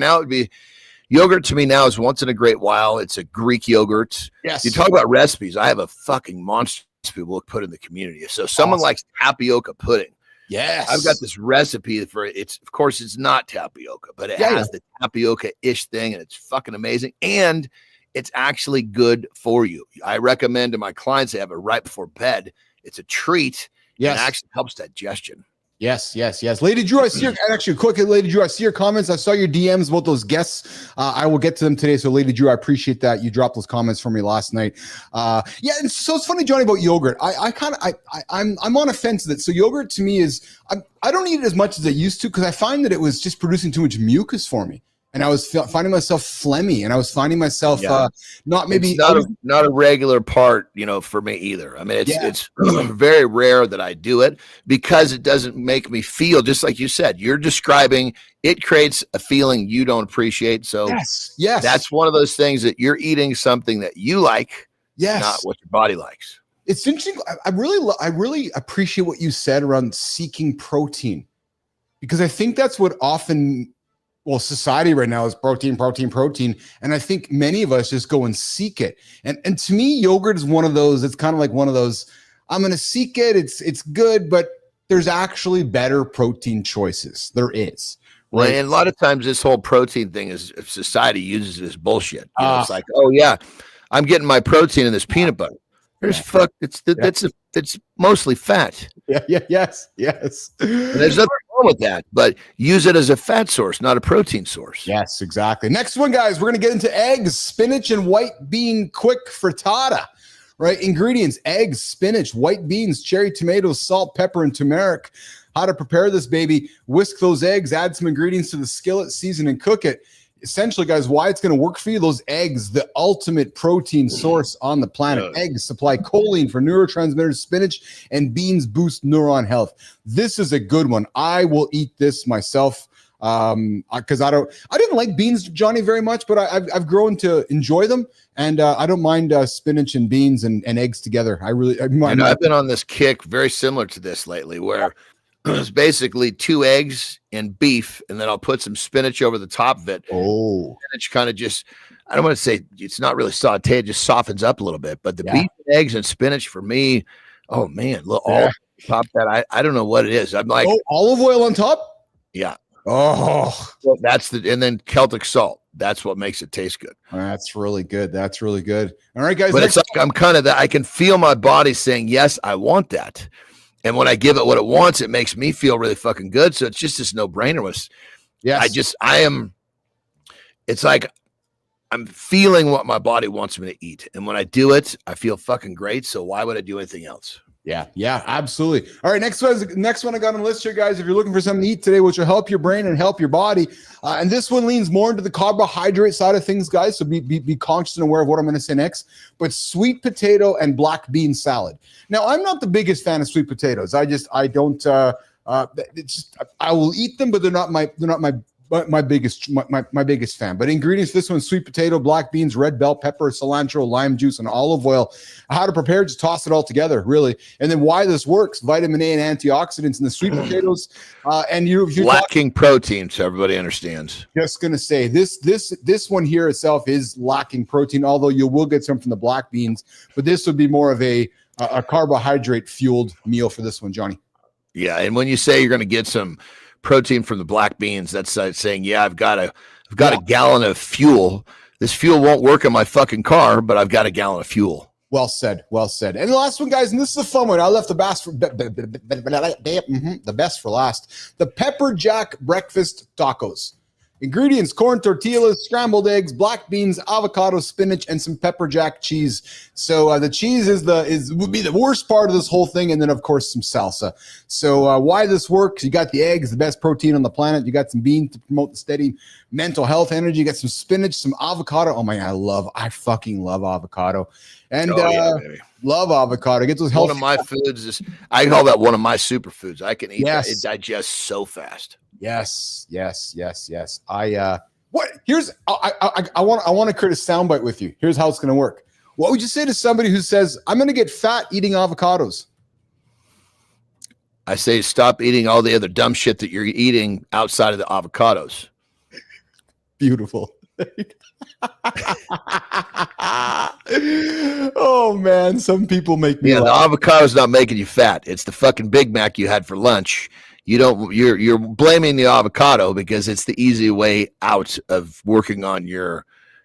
to me now is once in a great while. It's a Greek yogurt. Yes. You talk about recipes. I have a fucking monster people put in the community. So someone likes tapioca pudding. Yes. I've got this recipe for it. Of course, it's not tapioca, but it has the tapioca-ish thing, and it's fucking amazing. And it's actually good for you. I recommend to my clients they have it right before bed. It's a treat. Yes. And it actually helps digestion. Yes. Lady Drew, I see your, actually quickly, Lady Drew, I see your comments. I saw your DMs about those guests. I will get to them today. So Lady Drew, I appreciate that. You dropped those comments for me last night. And so it's funny, Johnny, about yogurt. I'm on a fence with it. So yogurt to me is, I don't eat it as much as I used to because I find that it was just producing too much mucus for me. And I was finding myself phlegmy, and I was finding myself not a regular part, for me either. I mean, it's very rare that I do it because it doesn't make me feel just like you said. You're describing it creates a feeling you don't appreciate. So yes, that's one of those things that you're eating something that you like, not what your body likes. It's interesting. I really appreciate what you said around seeking protein, because I think that's what often. Well, society right now is protein. And I think many of us just go and seek it. And to me, yogurt is one of those, it's kind of like one of those, I'm going to seek it. It's good, but there's actually better protein choices. There is. Right. Well, and a lot of times this whole protein thing is if society uses it as bullshit. It's like, oh yeah, I'm getting my protein in this peanut butter. It's mostly fat. Yes. And there's nothing wrong with that, but use it as a fat source, not a protein source. Yes, exactly. Next one, guys, we're going to get into eggs, spinach, and white bean quick frittata. Right? Ingredients: eggs, spinach, white beans, cherry tomatoes, salt, pepper, and turmeric. How to prepare this baby: whisk those eggs, add some ingredients to the skillet, season, and cook it. Essentially, guys, why it's going to work for you, those eggs, the ultimate protein source on the planet. Eggs supply choline for neurotransmitters. Spinach and beans boost neuron health. This is a good one. I will eat this myself because I didn't like beans, Johnny, very much, but I've grown to enjoy them, and I don't mind spinach and beans and eggs together. I've been on this kick very similar to this lately, where it's basically 2 eggs and beef, and then I'll put some spinach over the top of it. Spinach kind of just, I don't want to say it's not really sauteed, it just softens up a little bit. But the beef, eggs, and spinach for me, oh man, all top that. I don't know what it is. I'm like, olive oil on top? Yeah. Oh, well, and then Celtic salt. That's what makes it taste good. That's really good. All right, guys. But it's like I'm kind of that. I can feel my body saying, yes, I want that. And when I give it what it wants, it makes me feel really fucking good. So it's just this no-brainer. It's like I'm feeling what my body wants me to eat. And when I do it, I feel fucking great. So why would I do anything else? Yeah, absolutely. All right, next one I got on the list here, guys. If you're looking for something to eat today, which will help your brain and help your body, and this one leans more into the carbohydrate side of things, guys. So be conscious and aware of what I'm going to say next. But sweet potato and black bean salad. Now, I'm not the biggest fan of sweet potatoes. I don't. I will eat them, but they're not my biggest fan. But ingredients: this one: sweet potato, black beans, red bell pepper, cilantro, lime juice, and olive oil. How to prepare: just toss it all together, really. And then why this works: vitamin A and antioxidants in the sweet potatoes. And you're lacking protein, so everybody understands. Just gonna say this one here itself is lacking protein, although you will get some from the black beans. But this would be more of a carbohydrate fueled meal for this one, Johnny. Yeah, and when you say you're going to get some protein from the black beans, that's saying, I've got a gallon of fuel. This fuel won't work in my fucking car, but I've got a gallon of fuel. Well said. And the last one, guys, and this is a fun one. I left the best for last. The pepper jack breakfast tacos. Ingredients: corn tortillas, scrambled eggs, black beans, avocado, spinach, and some pepper jack cheese. So the cheese would be the worst part of this whole thing, and then of course some salsa. So why this works: you got the eggs, the best protein on the planet. You got some beans to promote the steady mental health energy. You got some spinach, some avocado. Oh my God, I fucking love avocado, and love avocado. Get those healthy. One of my foods I call that one of my superfoods. I can eat that. It digests so fast. Yes. I want to create a soundbite with you. Here's how it's going to work. What would you say to somebody who says, I'm going to get fat eating avocados? I say, stop eating all the other dumb shit that you're eating outside of the avocados. Beautiful. Oh man, some people make me Yeah, the laugh. avocado's not making you fat. It's the fucking Big Mac you had for lunch. You're blaming the avocado because it's the easy way out of working on your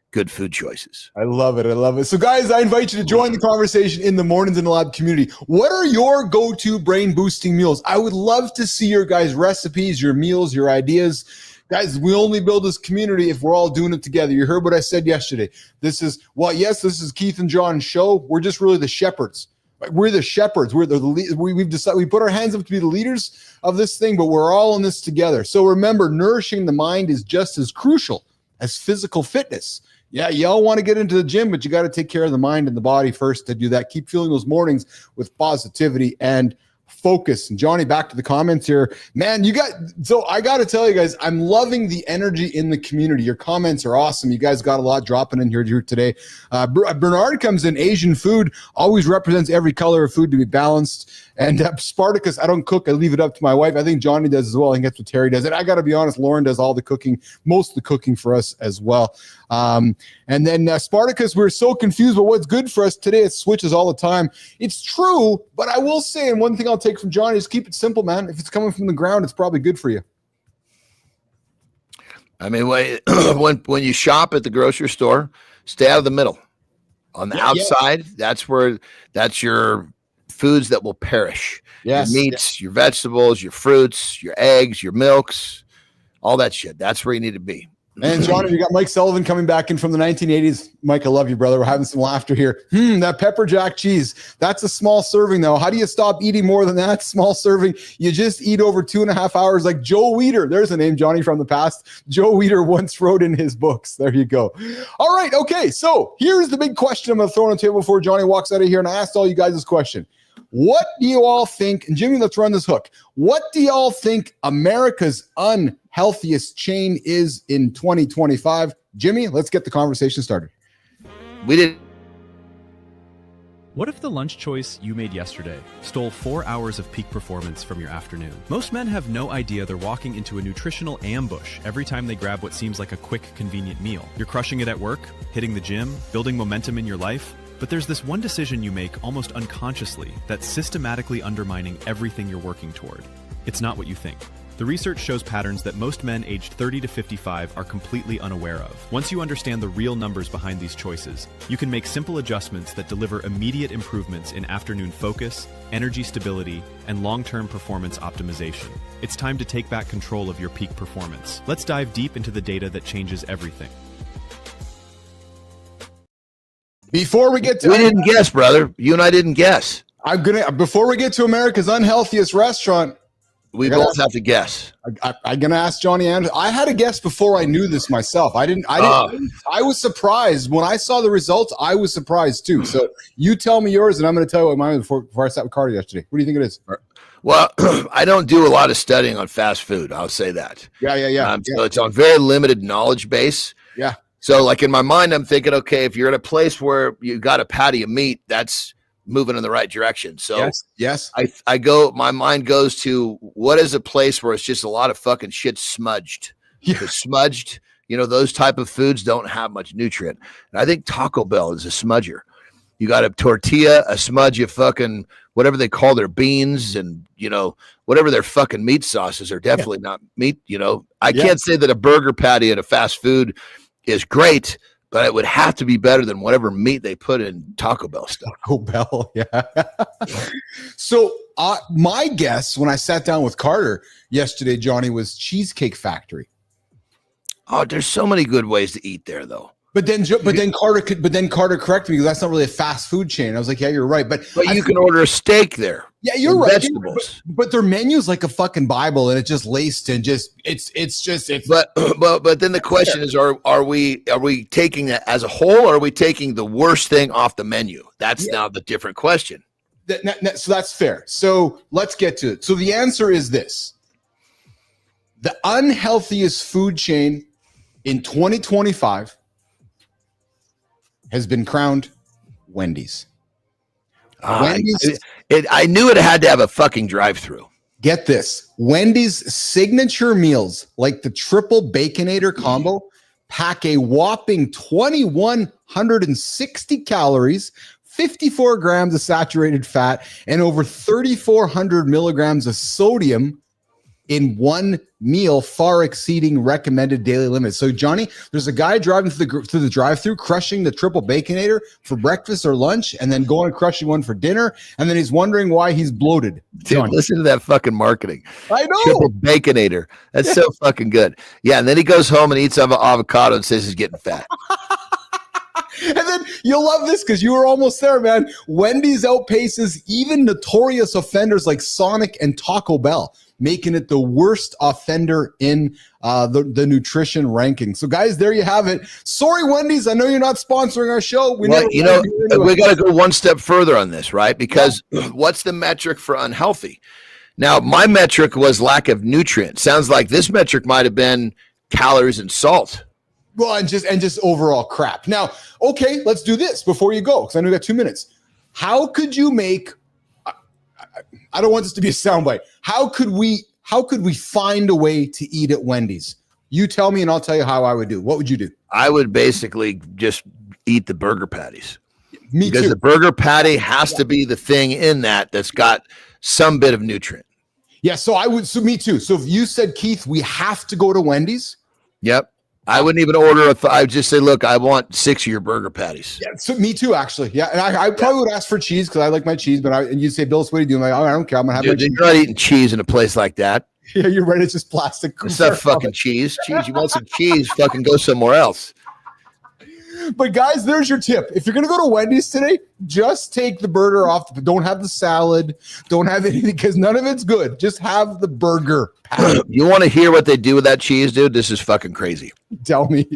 good food choices. I love it. I love it. So, guys, I invite you to join the conversation in the Mornings in the Lab community. What are your go-to brain-boosting meals? I would love to see your guys' recipes, your meals, your ideas. Guys, we only build this community if we're all doing it together. You heard what I said yesterday. This is Keith and John's show. We're just really the shepherds. We're the shepherds. We've decided, we put our hands up to be the leaders of this thing, but we're all in this together. So remember, nourishing the mind is just as crucial as physical fitness. Yeah, y'all want to get into the gym, but you got to take care of the mind and the body first to do that. Keep fueling those mornings with positivity and focus. And Johnny, back to the comments here. Man, so I got to tell you guys, I'm loving the energy in the community. Your comments are awesome. You guys got a lot dropping in here today. Bernard comes in, Asian food always represents every color of food to be balanced. And Spartacus, I don't cook. I leave it up to my wife. I think Johnny does as well. I think that's what Terry does. And I got to be honest, Lauren does all the cooking, most of the cooking for us as well. And then Spartacus, we're so confused about what's good for us today. It switches all the time. It's true, but I will say, and one thing I'll take from Johnny is keep it simple, man. If it's coming from the ground, it's probably good for you. I mean, when you shop at the grocery store, stay out of the middle. On the outside, that's your foods that will perish. Yes. Your meats, your vegetables, your fruits, your eggs, your milks, all that shit. That's where you need to be. And Johnny, you got Mike Sullivan coming back in from the 1980s. Mike, I love you, brother. We're having some laughter here. That pepper jack cheese. That's a small serving, though. How do you stop eating more than that? Small serving. You just eat over 2.5 hours like Joe Weider. There's a name, Johnny, from the past. Joe Weider once wrote in his books. There you go. All right. Okay. So here's the big question I'm going to throw on the table before Johnny walks out of here. And I asked all you guys this question. What do you all think? And Jimmy, let's run this hook. What do you all think America's unhealthiest chain is in 2025? Jimmy, let's get the conversation started. What if the lunch choice you made yesterday stole 4 hours of peak performance from your afternoon? Most men have no idea they're walking into a nutritional ambush every time they grab what seems like a quick, convenient meal. You're crushing it at work, hitting the gym, building momentum in your life. But there's this one decision you make almost unconsciously that's systematically undermining everything you're working toward. It's not what you think. The research shows patterns that most men aged 30 to 55 are completely unaware of. Once you understand the real numbers behind these choices, you can make simple adjustments that deliver immediate improvements in afternoon focus, energy stability, and long-term performance optimization. It's time to take back control of your peak performance. Let's dive deep into the data that changes everything. Before we get to... We didn't guess, brother. You and I didn't guess. Before we get to America's unhealthiest restaurant, we both have to guess. I'm going to ask Johnny Anderson. I had a guess before I knew this myself. I was surprised. When I saw the results, I was surprised too. So you tell me yours, and I'm going to tell you what mine was before I sat with Carter yesterday. What do you think it is? Well, I don't do a lot of studying on fast food. I'll say that. Yeah. So it's on very limited knowledge base. Yeah. So like in my mind, I'm thinking, okay, if you're at a place where you got a patty of meat, that's moving in the right direction. So yes. My mind goes to what is a place where it's just a lot of fucking shit smudged. Yeah. Smudged, those type of foods don't have much nutrient. And I think Taco Bell is a smudger. You got a tortilla, a smudge of fucking whatever they call their beans and, whatever their fucking meat sauces are definitely not meat. I can't say that a burger patty at a fast food is great, but it would have to be better than whatever meat they put in Taco Bell stuff. Taco Bell, yeah. So my guess when I sat down with Carter yesterday, Johnny, was Cheesecake Factory. Oh, there's so many good ways to eat there, though. But then Carter corrected me because that's not really a fast food chain. I was like, yeah, you're right. But you can order a steak there. Yeah, you're right. Vegetables. But their menu's like a fucking Bible, and it's just laced and it's. But then the question is, are we taking that as a whole, or are we taking the worst thing off the menu? That's now the different question. So that's fair. So let's get to it. So the answer is this: the unhealthiest food chain in 2025 has been crowned Wendy's. Wendy's. I knew it had to have a fucking drive-through. Get this. Wendy's signature meals, like the triple Baconator combo, pack a whopping 2,160 calories, 54 grams of saturated fat, and over 3,400 milligrams of sodium in one meal, far exceeding recommended daily limits. So, Johnny, there's a guy driving through the drive-thru, crushing the triple Baconator for breakfast or lunch, and then going and crushing one for dinner, and then he's wondering why he's bloated. Dude, listen to that fucking marketing. I know. Triple Baconator. That's so fucking good. Yeah, and then he goes home and eats avocado and says he's getting fat. And then you'll love this because you were almost there, man. Wendy's outpaces even notorious offenders like Sonic and Taco Bell, making it the worst offender in the nutrition ranking. So, guys, there you have it. Sorry, Wendy's. I know you're not sponsoring our show. We got to go one step further on this, right? Because what's the metric for unhealthy? Now, my metric was lack of nutrients. Sounds like this metric might have been calories and salt. Well, and just overall crap. Now, okay, let's do this before you go, because I know we got 2 minutes. How could you make? I don't want this to be a soundbite. How could we find a way to eat at Wendy's? You tell me, and I'll tell you how I would do. What would you do? I would basically just eat the burger patties. Me too. Because the burger patty has to be the thing in that's got some bit of nutrient. Yeah, so I would. So me too. So if you said, Keith, we have to go to Wendy's. Yep. I wouldn't even order I would just say, look, I want 6 of your burger patties. Yeah, so me too, actually. Yeah, and I probably would ask for cheese because I like my cheese. But and you'd say, Bill, what do you do? I'm like, oh, I don't care. I'm gonna have my cheese. You're not eating cheese in a place like that. Yeah, you're right. It's just plastic. It's not fucking cheese. Cheese. You want some cheese? Fucking go somewhere else. But guys, there's your tip. If you're going to go to Wendy's today, just take the burger off. Don't have the salad. Don't have anything because none of it's good. Just have the burger. You want to hear what they do with that cheese, dude? This is fucking crazy. Tell me.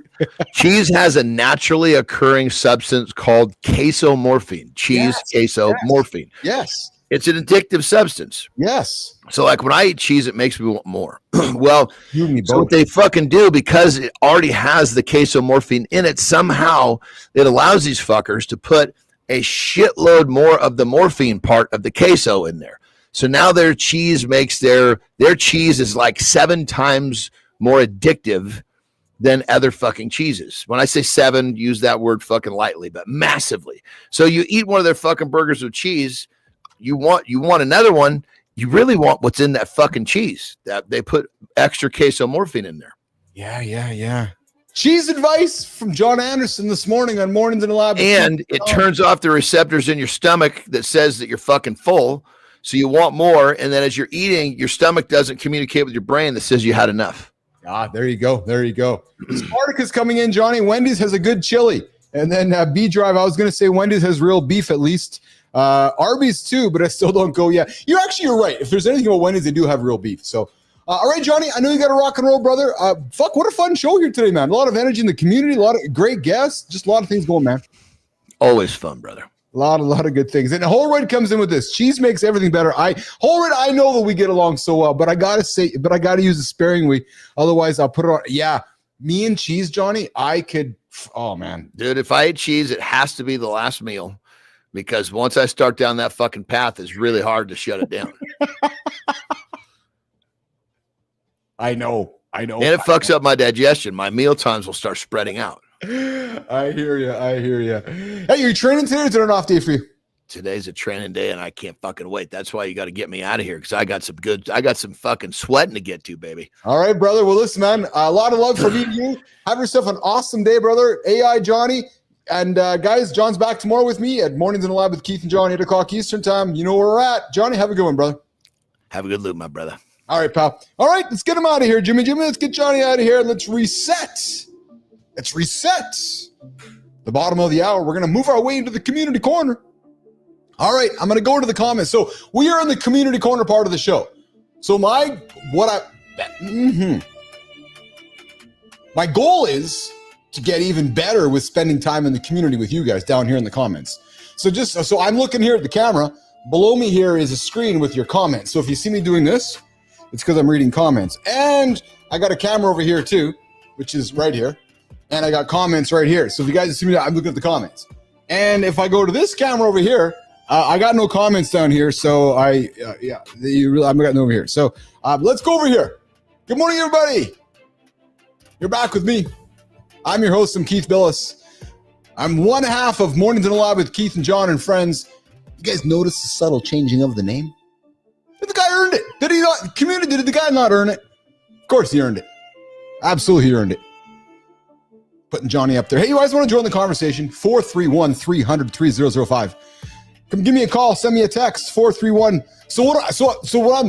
Cheese has a naturally occurring substance called casomorphine. Morphine. Yes. It's an addictive substance. Yes. So like when I eat cheese, it makes me want more. Well, so what they fucking do, because it already has the casomorphine in it, somehow it allows these fuckers to put a shitload more of the morphine part of the queso in there. So now their cheese makes their cheese is like 7 times more addictive than other fucking cheeses. When I say 7, use that word fucking lightly, but massively. So you eat one of their fucking burgers with cheese, you want another one, you really want what's in that fucking cheese. That they put extra casomorphine in there. Yeah. Cheese advice from John Anderson this morning on Mornings in the Lab. And it turns off the receptors in your stomach that says that you're fucking full. So you want more. And then as you're eating, your stomach doesn't communicate with your brain that says you had enough. Ah, there you go. Spartacus coming in, Johnny. Wendy's has a good chili. And then B Drive, I was going to say Wendy's has real beef at least. Arby's too, but I still don't go. Yeah, you're right. If there's anything about Wendy's, they do have real beef. So, all right, Johnny, I know you got to rock and roll, brother. What a fun show here today, man. A lot of energy in the community, a lot of great guests, just a lot of things going, man. Always fun, brother. A lot of good things. And Holroyd comes in with this. Cheese makes everything better. Holroyd, I know that we get along so well, but I got to use it sparingly. Otherwise, I'll put it on. Yeah, me and cheese, Johnny, oh, man. Dude, if I eat cheese, it has to be the last meal. Because once I start down that fucking path, it's really hard to shut it down. I know. And it fucks up my digestion. My meal times will start spreading out. I hear you. Hey, you're training today or is it an off day for you? Today's a training day and I can't fucking wait. That's why you got to get me out of here because I got some fucking sweating to get to, baby. All right, brother. Well, listen, man, a lot of love for me and you. Have yourself an awesome day, brother. AI Johnny. And guys, John's back tomorrow with me at Mornings in the Lab with Keith and John, 8 o'clock Eastern time. You know where we're at. Johnny, have a good one, brother. Have a good loop, my brother. All right, pal. All right, let's get him out of here. Jimmy, let's get Johnny out of here. Let's reset. The bottom of the hour. We're going to move our way into the community corner. All right, I'm going to go to the comments. So we are in the community corner part of the show. So my goal is to get even better with spending time in the community with you guys down here in the comments. So I'm looking here at the camera. Below me here is a screen with your comments. So if you see me doing this, it's because I'm reading comments. And I got a camera over here too, which is right here. And I got comments right here. So if you guys see me, I'm looking at the comments. And if I go to this camera over here, I got no comments down here. So I'm got no over here. So let's go over here. Good morning, everybody. You're back with me. I'm your host, I'm Keith Billis. I'm one half of Mornings in the Lab with Keith and John and Friends. You guys notice the subtle changing of the name? The guy earned it. Did he not? Community, did the guy not earn it? Of course he earned it. Absolutely he earned it. Putting Johnny up there. Hey, you guys want to join the conversation? 431-300-3005. Come give me a call. Send me a text. 431.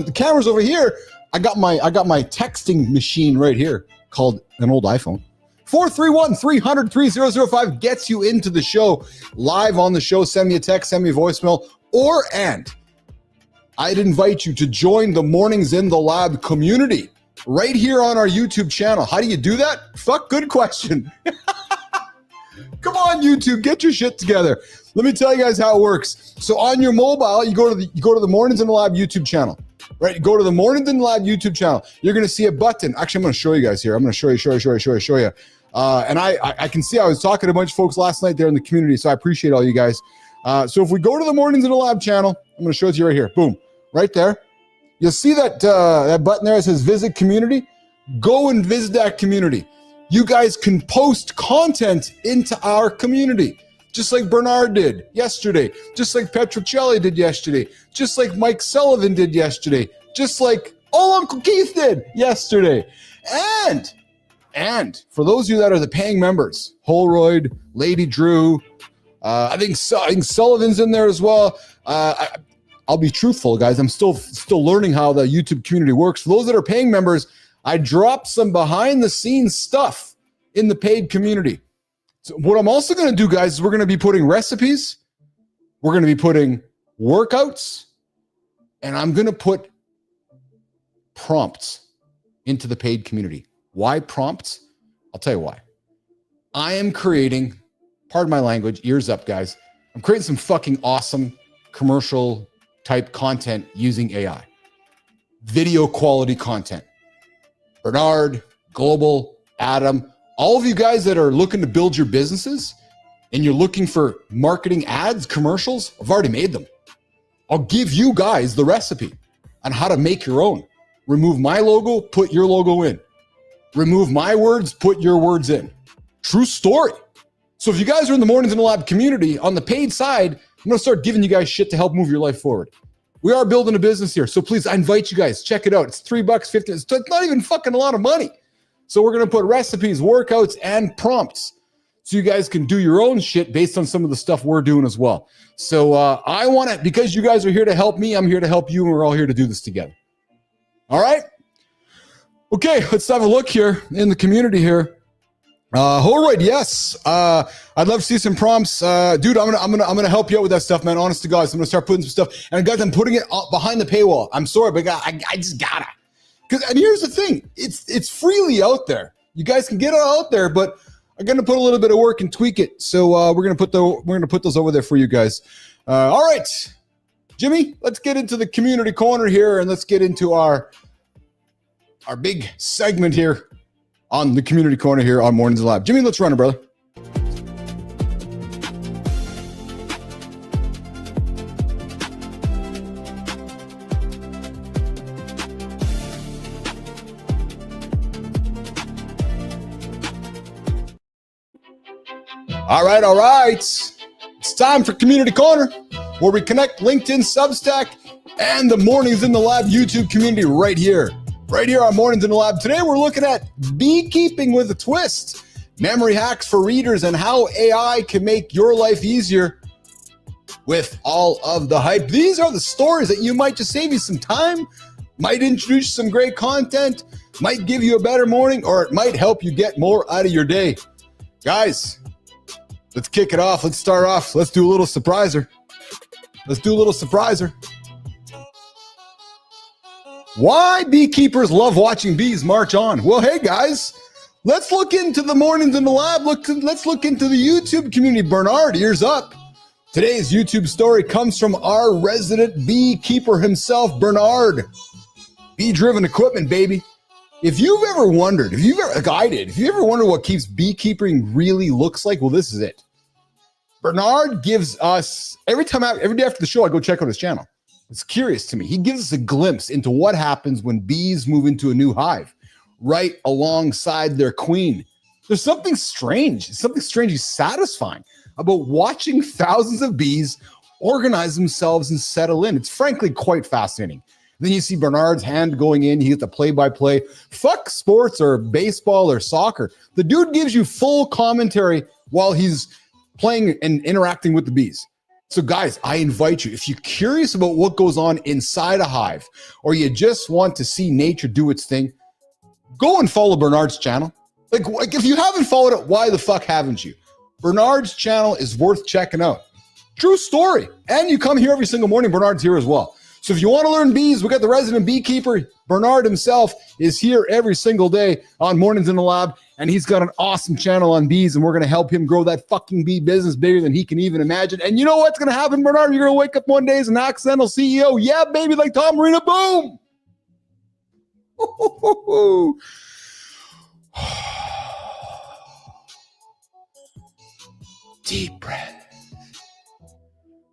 The camera's over here. I got my texting machine right here called an old iPhone. 431-300-3005 gets you into the show, live on the show. Send me a text, send me a voicemail, and I'd invite you to join the Mornings in the Lab community right here on our YouTube channel. How do you do that? Fuck, good question. Come on, YouTube, get your shit together. Let me tell you guys how it works. So on your mobile, you go to the Mornings in the Lab YouTube channel. Right, you go to the Mornings in the Lab YouTube channel. You're going to see a button. Actually, I'm going to show you guys here. I'm going to show you. And I can see I was talking to a bunch of folks last night there in the community, so I appreciate all you guys. So if we go to the Mornings in the Lab channel, I'm going to show it to you right here. Boom, right there. You'll see that that button there that says Visit Community. Go and visit that community. You guys can post content into our community, just like Bernard did yesterday, just like Petrocelli did yesterday, just like Mike Sullivan did yesterday, just like Uncle Keith did yesterday. And for those of you that are the paying members, Holroyd, Lady Drew, I think Sullivan's in there as well. I'll be truthful, guys. I'm still learning how the YouTube community works. For those that are paying members, I dropped some behind the scenes stuff in the paid community. So what I'm also going to do, guys, is we're going to be putting recipes. We're going to be putting workouts, and I'm going to put prompts into the paid community. Why prompts? I'll tell you why. I am creating, pardon my language, ears up, guys. I'm creating some fucking awesome commercial type content using AI. Video quality content. Bernard, Global, Adam, all of you guys that are looking to build your businesses and you're looking for marketing ads, commercials, I've already made them. I'll give you guys the recipe on how to make your own. Remove my logo, put your logo in. Remove my words, put your words in. True story. So if you guys are in the Mornings in the Lab community, on the paid side, I'm going to start giving you guys shit to help move your life forward. We are building a business here. So please, I invite you guys, check it out. It's $3.50. It's not even fucking a lot of money. So we're going to put recipes, workouts, and prompts so you guys can do your own shit based on some of the stuff we're doing as well. So I want to, because you guys are here to help me, I'm here to help you, and we're all here to do this together. All right? Okay, let's have a look here in the community here. Holroyd, yes. I'd love to see some prompts. Dude, I'm gonna help you out with that stuff, man. Honest to God, so I'm gonna start putting some stuff. And guys, I'm putting it behind the paywall. I'm sorry, but I just gotta. And here's the thing, it's freely out there. You guys can get it out there, but I'm gonna put a little bit of work and tweak it. So we're gonna put those over there for you guys. All right, Jimmy, let's get into the community corner here, and let's get into our big segment here on the community corner here on Mornings in the Lab. Jimmy, let's run it, brother. All right. It's time for Community Corner, where we connect LinkedIn, Substack, and the Mornings in the Lab YouTube community right here on Mornings in the Lab. Today, we're looking at beekeeping with a twist, memory hacks for readers, and how AI can make your life easier with all of the hype. These are the stories that you might just save you some time, might introduce some great content, might give you a better morning, or it might help you get more out of your day. Guys, let's kick it off. Let's start off. Let's do a little surpriser. Why beekeepers love watching bees march on. Well, hey guys, let's look into the Mornings in the Lab. Let's look into the YouTube community. Bernard, ears up. Today's YouTube story comes from our resident beekeeper himself, Bernard. Bee-driven equipment, baby. If you've ever wondered, if you ever wondered what keeps beekeeping really looks like, well, this is it. Bernard gives us, every day after the show, I go check out his channel. It's curious to me. He gives us a glimpse into what happens when bees move into a new hive, right alongside their queen. There's something strangely satisfying about watching thousands of bees organize themselves and settle in. It's frankly quite fascinating. Then you see Bernard's hand going in. He gets the play-by-play. Fuck sports or baseball or soccer. The dude gives you full commentary while he's playing and interacting with the bees. So guys, I invite you, if you're curious about what goes on inside a hive, or you just want to see nature do its thing, go and follow Bernard's channel. Like if you haven't followed it, why the fuck haven't you? Bernard's channel is worth checking out. True story. And you come here every single morning. Bernard's here as well. So if you want to learn bees, we got the resident beekeeper. Bernard himself is here every single day on Mornings in the Lab. And he's got an awesome channel on bees. And we're going to help him grow that fucking bee business bigger than he can even imagine. And you know what's going to happen, Bernard? You're going to wake up one day as an accidental CEO. Yeah, baby, like Tom Marino. Boom. Deep breath.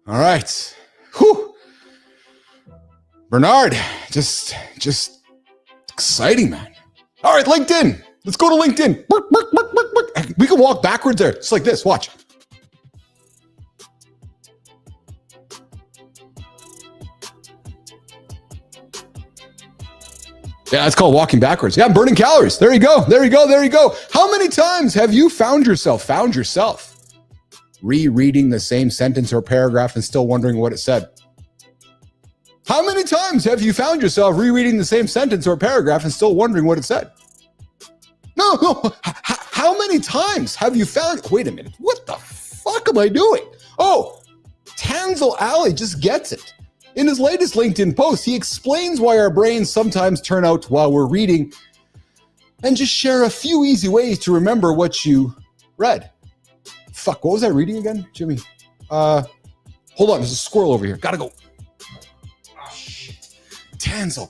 All right. Whew. Bernard, just exciting, man. All right, LinkedIn. Let's go to LinkedIn. We can walk backwards there. Just like this. Watch. Yeah, it's called walking backwards. Yeah, I'm burning calories. There you go. There you go. There you go. How many times have you found yourself rereading the same sentence or paragraph and still wondering what it said? How many times have you found yourself rereading the same sentence or paragraph and still wondering what it said? No. How many times have you found, wait a minute, what the fuck am I doing? Oh, Tanzel Ali just gets it. In his latest LinkedIn post, he explains why our brains sometimes turn out while we're reading and just share a few easy ways to remember what you read. Fuck, what was I reading again, Jimmy? Hold on, there's a squirrel over here. Gotta go. Oh, shit. Tanzel.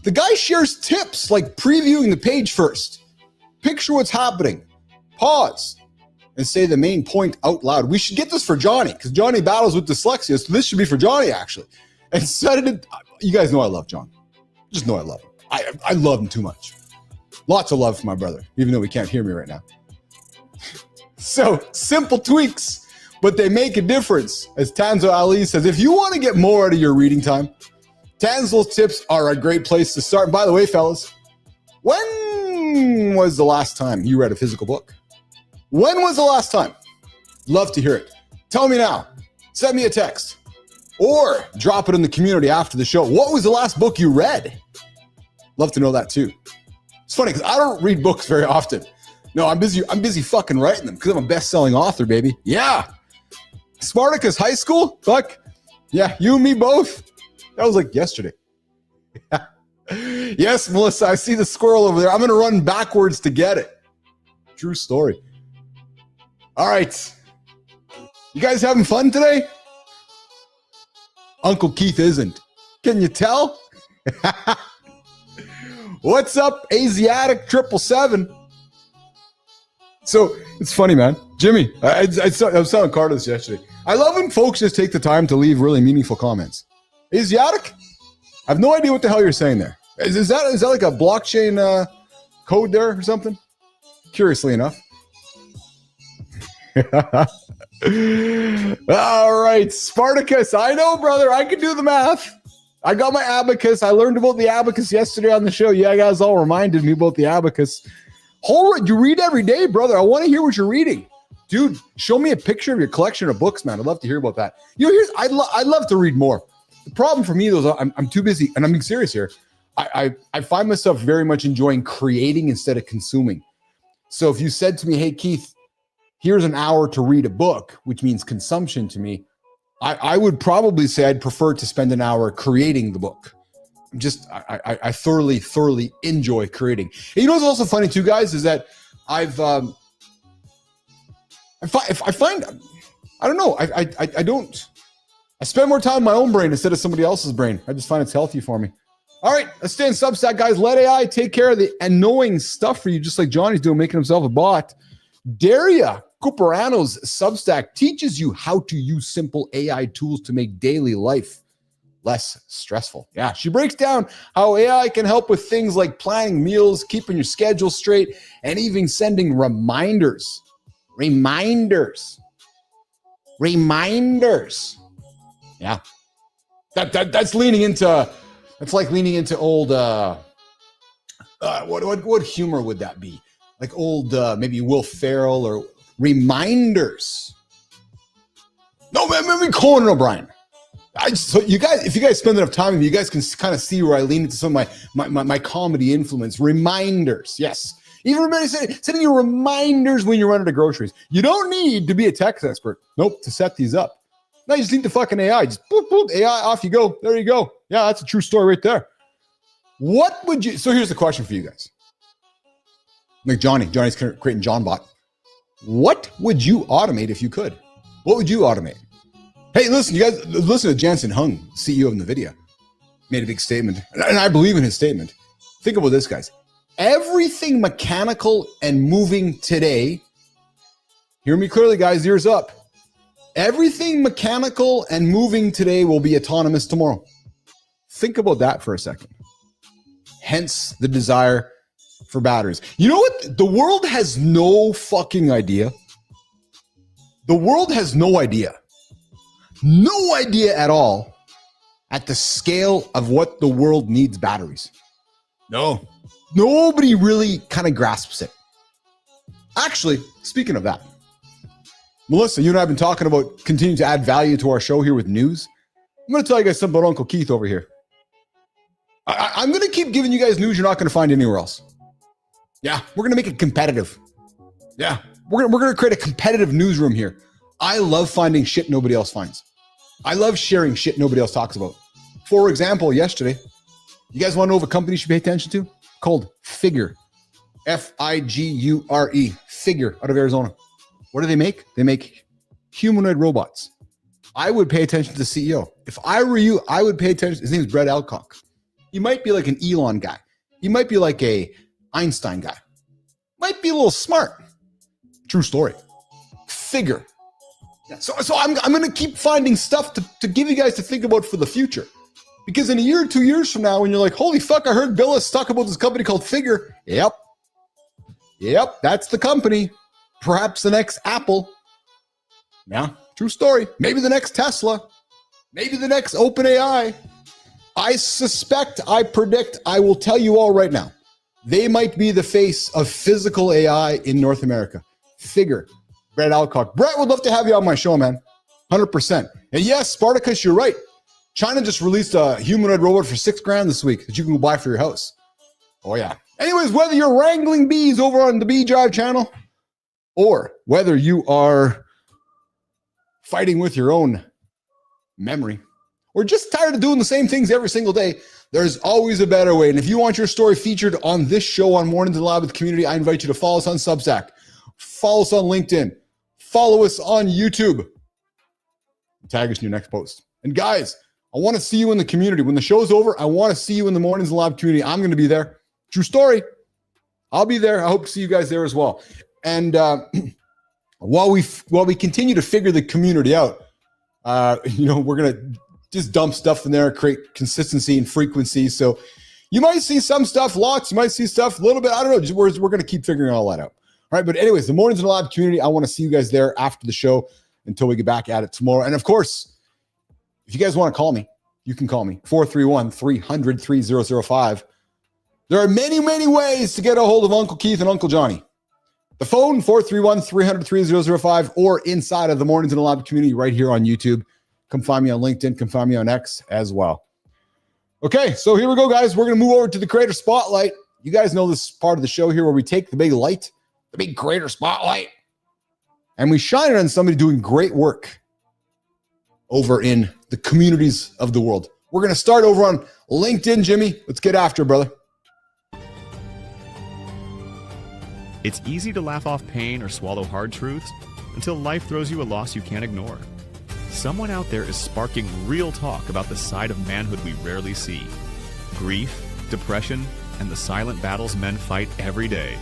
The guy shares tips like previewing the page first. Picture what's happening. Pause. And say the main point out loud. We should get this for Johnny, because Johnny battles with dyslexia, so this should be for Johnny, actually. And set it in, you guys know I love John. Just know I love him. I love him too much. Lots of love for my brother, even though he can't hear me right now. So, simple tweaks, but they make a difference. As Tanzel Ali says, if you want to get more out of your reading time, Tanzel's tips are a great place to start. And by the way, fellas, when was the last time you read a physical book? When was the last time? Love to hear it. Tell me now. Send me a text. Or drop it in the community after the show. What was the last book you read? Love to know that too. It's funny because I don't read books very often. No, I'm busy fucking writing them because I'm a best-selling author, baby. Yeah. Spartacus High School? Fuck. Yeah, you and me both. That was like yesterday. Yes, Melissa, I see the squirrel over there. I'm going to run backwards to get it. True story. All right. You guys having fun today? Uncle Keith isn't. Can you tell? What's up, Asiatic 777? So it's funny, man. Jimmy, I was telling Carter this yesterday. I love when folks just take the time to leave really meaningful comments. Asiatic? I have no idea what the hell you're saying there. Is that like a blockchain code there or something? Curiously enough. All right, Spartacus. I know, brother. I can do the math. I got my abacus. I learned about the abacus yesterday on the show. Yeah, you guys all reminded me about the abacus. You read every day, brother. I want to hear what you're reading. Dude, show me a picture of your collection of books, man. I'd love to hear about that. You know, I'd love to read more. The problem for me, though, is I'm too busy, and I'm being serious here. I find myself very much enjoying creating instead of consuming. So if you said to me, hey, Keith, here's an hour to read a book, which means consumption to me, I would probably say I'd prefer to spend an hour creating the book. I thoroughly enjoy creating. And you know what's also funny too, guys, is that I spend more time in my own brain instead of somebody else's brain. I just find it's healthy for me. All right, let's stay in Substack, guys. Let AI take care of the annoying stuff for you, just like Johnny's doing, making himself a bot. Daria Cuperano's Substack teaches you how to use simple AI tools to make daily life less stressful. Yeah, she breaks down how AI can help with things like planning meals, keeping your schedule straight, and even sending reminders. Reminders. Yeah. That's leaning into, it's like leaning into old what humor would that be? Like old maybe Will Ferrell or reminders. No, maybe Conan O'Brien. So you guys, if you guys spend enough time with me, you guys can kind of see where I lean into some of my comedy influence. Reminders, yes. Even remember sending you reminders when you're running to groceries. You don't need to be a tech expert, nope, to set these up. No, you just need the fucking AI. Just boop, boop, AI, off you go. There you go. Yeah, that's a true story right there. What would you, so here's the question for you guys. Like Johnny's creating JohnBot. What would you automate if you could? What would you automate? Hey, listen, you guys, listen to Jansen Hung, CEO of NVIDIA, made a big statement, and I believe in his statement. Think about this, guys. Everything mechanical and moving today, hear me clearly, guys, ears up. Everything mechanical and moving today will be autonomous tomorrow. Think about that for a second. Hence the desire for batteries. You know what? The world has no fucking idea. The world has no idea. No idea at all at the scale of what the world needs batteries. No. Nobody really kind of grasps it. Actually, speaking of that, Melissa, you and I have been talking about continuing to add value to our show here with news. I'm going to tell you guys something about Uncle Keith over here. I'm going to keep giving you guys news you're not going to find anywhere else. Yeah, we're going to make it competitive. Yeah, we're going to create a competitive newsroom here. I love finding shit nobody else finds. I love sharing shit nobody else talks about. For example, yesterday, you guys want to know of a company you should pay attention to? Called Figure. Figure. Figure, out of Arizona. What do they make? They make humanoid robots. I would pay attention to the CEO. If I were you, I would pay attention. His name is Brett Alcock. He might be like an Elon guy. He might be like a Einstein guy. Might be a little smart. True story. Figure. Yeah, so I'm going to keep finding stuff to give you guys to think about for the future. Because in a year or 2 years from now, when you're like, holy fuck, I heard Billis talk about this company called Figure. Yep, that's the company. Perhaps the next Apple. Yeah, true story. Maybe the next Tesla. Maybe the next OpenAI. I suspect, I predict, I will tell you all right now, they might be the face of physical AI in North America. Figure. Brett Alcock. Brett, would love to have you on my show, man. 100%. And yes, Spartacus, you're right. China just released a humanoid robot for $6,000 this week that you can go buy for your house. Oh, yeah. Anyways, whether you're wrangling bees over on the Bee Drive channel or whether you are fighting with your own memory or just tired of doing the same things every single day, there's always a better way. And if you want your story featured on this show on Mornings in the Lab with the Community, I invite you to follow us on Substack, follow us on LinkedIn, follow us on YouTube, tag us in your next post. And guys, I want to see you in the community. When the show's over, I want to see you in the Mornings in the Lab community. I'm going to be there. True story. I'll be there. I hope to see you guys there as well. And while we continue to figure the community out, we're going to just dump stuff in there, create consistency and frequency. So you might see some stuff lots. You might see stuff a little bit. I don't know. We're going to keep figuring all that out. All right. But anyways, the Mornings in the Lab community, I want to see you guys there after the show until we get back at it tomorrow. And of course, if you guys want to call me, you can call me 431-300-3005. There are many, many ways to get a hold of Uncle Keith and Uncle Johnny. The phone, 431-300-3005, or inside of the Mornings in the Lab community right here on YouTube. Come find me on LinkedIn. Come find me on X as well. Okay, so here we go, guys. We're going to move over to the Creator Spotlight. You guys know this part of the show here where we take the big light, the big Creator Spotlight, and we shine it on somebody doing great work over in the communities of the world. We're going to start over on LinkedIn, Jimmy. Let's get after it, brother. It's easy to laugh off pain or swallow hard truths until life throws you a loss you can't ignore. Someone out there is sparking real talk about the side of manhood we rarely see. Grief, depression, and the silent battles men fight every day.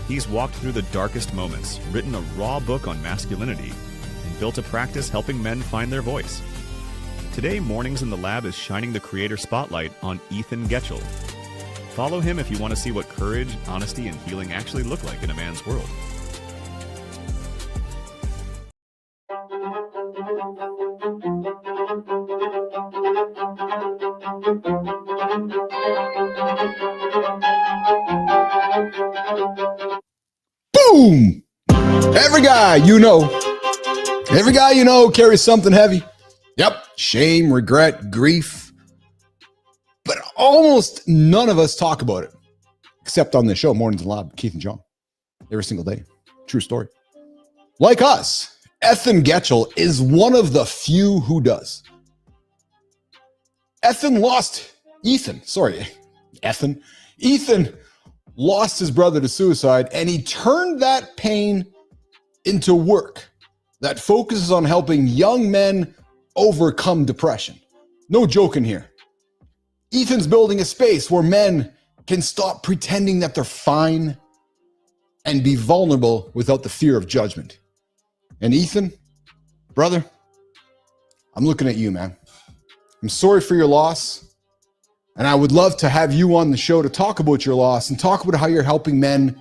He's walked through the darkest moments, written a raw book on masculinity, and built a practice helping men find their voice. Today, Mornings in the Lab is shining the creator spotlight on Ethan Getchell. Follow him if you want to see what courage, honesty, and healing actually look like in a man's world. Boom! Every guy you know carries something heavy. Yep, shame, regret, grief. But almost none of us talk about it, except on the show, Mornings in the Lab, Keith and John, every single day. True story. Like us, Ethan Getchell is one of the few who does. Ethan lost his brother to suicide, and he turned that pain into work that focuses on helping young men overcome depression. No joking here. Ethan's building a space where men can stop pretending that they're fine and be vulnerable without the fear of judgment. And Ethan, brother, I'm looking at you, man. I'm sorry for your loss. And I would love to have you on the show to talk about your loss and talk about how you're helping men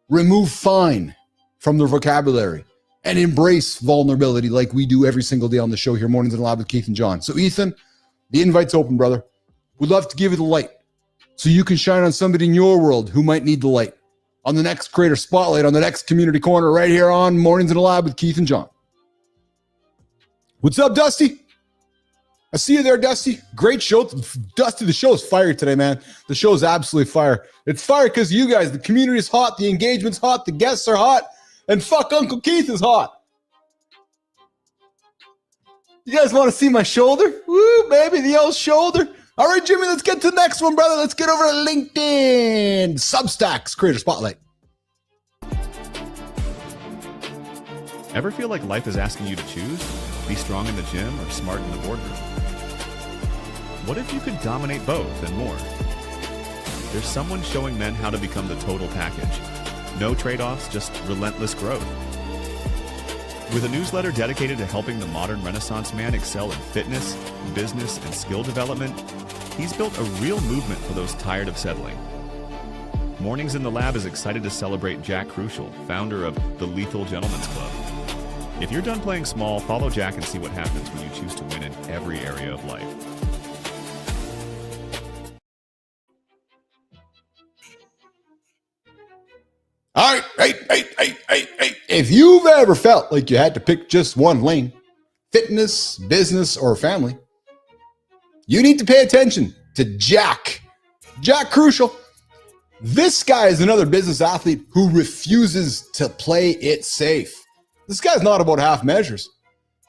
remove fine from their vocabulary and embrace vulnerability like we do every single day on the show here, Mornings in the Lab with Keith and John. So Ethan, the invite's open, brother. We'd love to give you the light so you can shine on somebody in your world who might need the light on the next Creator Spotlight, on the next Community Corner right here on Mornings in the Lab with Keith and John. What's up, Dusty? I see you there, Dusty. Great show. Dusty, the show is fire today, man. The show is absolutely fire. It's fire because you guys, the community is hot, the engagement's hot, the guests are hot, and fuck Uncle Keith is hot. You guys want to see my shoulder? Woo, baby, the old shoulder. All right, Jimmy, let's get to the next one, brother. Let's get over to LinkedIn. Substacks, Creator Spotlight. Ever feel like life is asking you to choose? Be strong in the gym or smart in the boardroom? What if you could dominate both and more? There's someone showing men how to become the total package. No trade-offs, just relentless growth. With a newsletter dedicated to helping the modern Renaissance man excel in fitness, business, and skill development, he's built a real movement for those tired of settling. Mornings in the Lab is excited to celebrate Jack Crucial, founder of the Lethal Gentlemen's Club. If you're done playing small, follow Jack and see what happens when you choose to win in every area of life. All right, hey. If you've ever felt like you had to pick just one lane, fitness, business, or family, you need to pay attention to Jack Crucial. This guy is another business athlete who refuses to play it safe. This guy's not about half measures.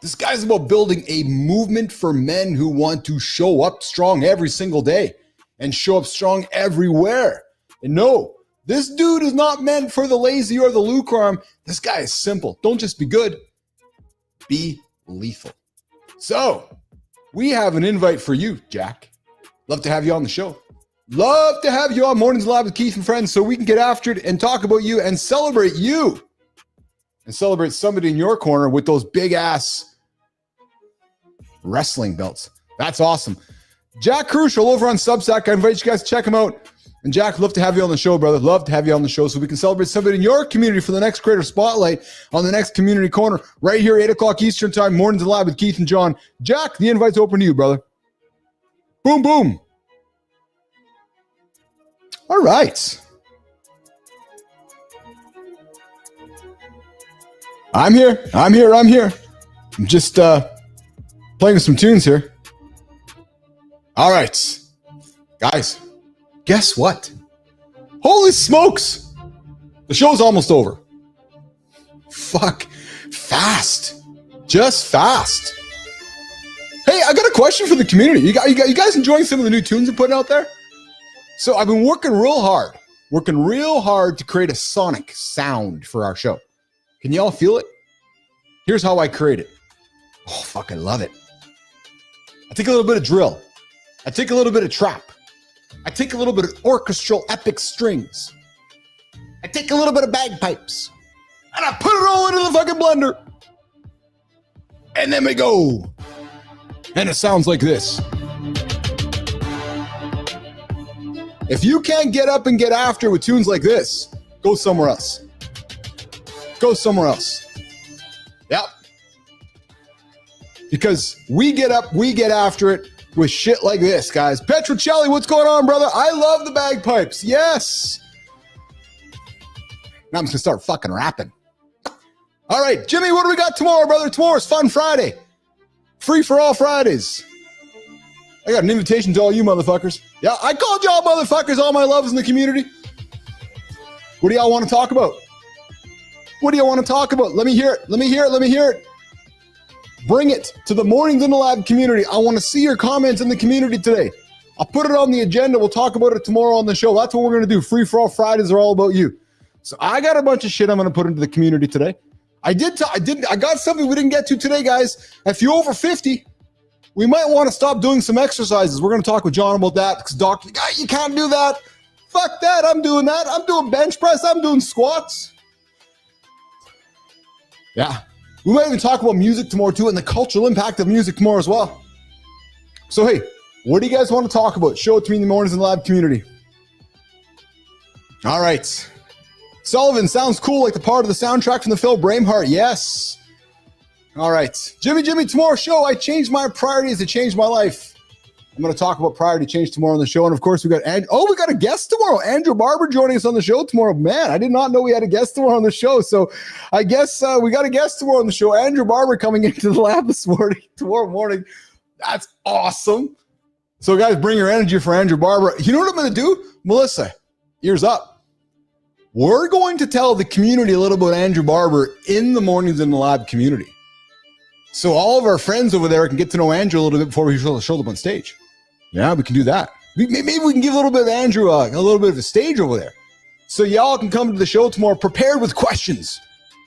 This guy's about building a movement for men who want to show up strong every single day and show up strong everywhere. And no, this dude is not meant for the lazy or the lukewarm. This guy is simple. Don't just be good, be lethal. So, we have an invite for you, Jack. Love to have you on the show. Love to have you on Mornings Live with Keith and Friends so we can get after it and talk about you and celebrate you. And celebrate somebody in your corner with those big ass wrestling belts. That's awesome. Jack Crucial over on Substack. I invite you guys to check him out. And Jack, love to have you on the show, brother. Love to have you on the show so we can celebrate somebody in your community for the next Creator Spotlight on the next Community Corner right here, 8 o'clock Eastern Time, Mornings Live with Keith and John. Jack, the invite's open to you, brother. Boom, boom. All right. I'm here. I'm just playing some tunes here. All right. Guys, guess what? Holy smokes. The show's almost over. Fuck. Fast. Just fast. Hey, I got a question for the community. You guys enjoying some of the new tunes I'm putting out there? So I've been working real hard to create a sonic sound for our show. Can y'all feel it? Here's how I create it. Oh, fuck, I love it. I take a little bit of drill. I take a little bit of trap. I take a little bit of orchestral epic strings. I take a little bit of bagpipes. And I put it all into the fucking blender. And then we go. And it sounds like this. If you can't get up and get after with tunes like this, go somewhere else. Go somewhere else. Yep. Because we get up, we get after it with shit like this, guys. Petrocelli, what's going on, brother? I love the bagpipes. Yes. Now I'm just going to start fucking rapping. All right, Jimmy, what do we got tomorrow, brother? Tomorrow's Fun Friday. Free for all Fridays. I got an invitation to all you motherfuckers. Yeah, I called y'all motherfuckers, all my loves in the community. What do y'all want to talk about? What do y'all want to talk about? Let me hear it. Let me hear it. Let me hear it. Bring it to the Mornings in the Lab community. I want to see your comments in the community today. I'll put it on the agenda. We'll talk about it tomorrow on the show. That's what we're going to do. Free for all Fridays are all about you. So I got a bunch of shit I'm going to put into the community today. I got something we didn't get to today, guys. If you're over 50, we might want to stop doing some exercises. We're going to talk with John about that because doctor, you can't do that. Fuck that. I'm doing that. I'm doing bench press. I'm doing squats. Yeah. We might even talk about music tomorrow too and the cultural impact of music tomorrow as well. So, hey, what do you guys want to talk about? Show it to me in the Mornings in the Lab community. All right. Sullivan, sounds cool, like the part of the soundtrack from the film Braveheart. Yes. All right. Jimmy, tomorrow's show, I changed my priorities to change my life. I'm going to talk about priority change tomorrow on the show. And of course, we got a guest tomorrow. Andrew Barber joining us on the show tomorrow. Man, I did not know we had a guest tomorrow on the show. So I guess we got a guest tomorrow on the show. Andrew Barber coming into the lab tomorrow morning. That's awesome. So guys, bring your energy for Andrew Barber. You know what I'm going to do? Melissa, ears up. We're going to tell the community a little about Andrew Barber in the Mornings in the Lab community. So all of our friends over there can get to know Andrew a little bit before we show up on stage. Yeah, we can do that. Maybe we can give a little bit of Andrew a little bit of a stage over there. So y'all can come to the show tomorrow prepared with questions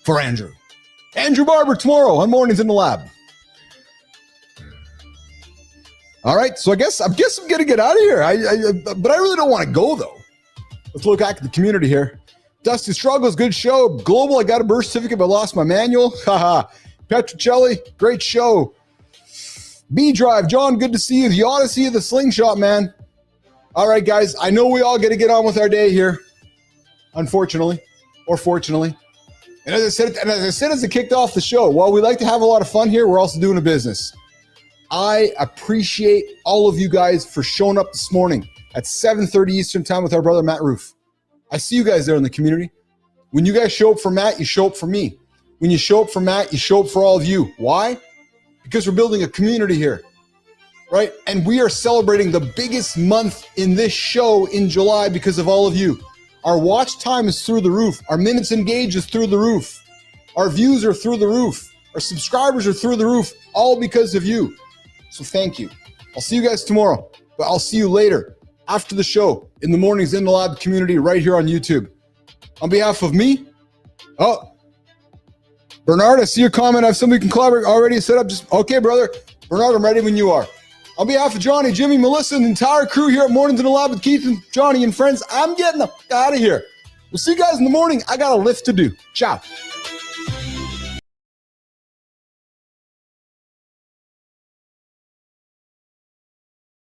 for Andrew. Andrew Barber tomorrow on Mornings in the Lab. All right, so I guess I'm going to get out of here. But I really don't want to go, though. Let's look back at the community here. Dusty Struggles, good show. Global, I got a birth certificate, but lost my manual. Haha. Petrocelli, great show. B-Drive, John, good to see you. The Odyssey of the Slingshot, man. All right, guys, I know we all got to get on with our day here, unfortunately, or fortunately. And as I said as I kicked off the show, while we like to have a lot of fun here, we're also doing a business. I appreciate all of you guys for showing up this morning at 7:30 Eastern time with our brother Matt Roof. I see you guys there in the community. When you guys show up for Matt, you show up for me. When you show up for Matt, you show up for all of you. Why? Because we're building a community here, right? And we are celebrating the biggest month in this show in July because of all of you. Our watch time is through the roof. Our minutes engaged is through the roof. Our views are through the roof. Our subscribers are through the roof, all because of you. So thank you. I'll see you guys tomorrow, but I'll see you later after the show in the Mornings in the Lab community right here on YouTube. On behalf of me, Bernard, I see your comment. I have somebody can collaborate already set up. Okay, brother. Bernard, I'm ready when you are. On behalf of Johnny, Jimmy, Melissa, and the entire crew here at Mornings in the Lab with Keith and Johnny and friends, I'm getting out of here. We'll see you guys in the morning. I got a lift to do. Ciao.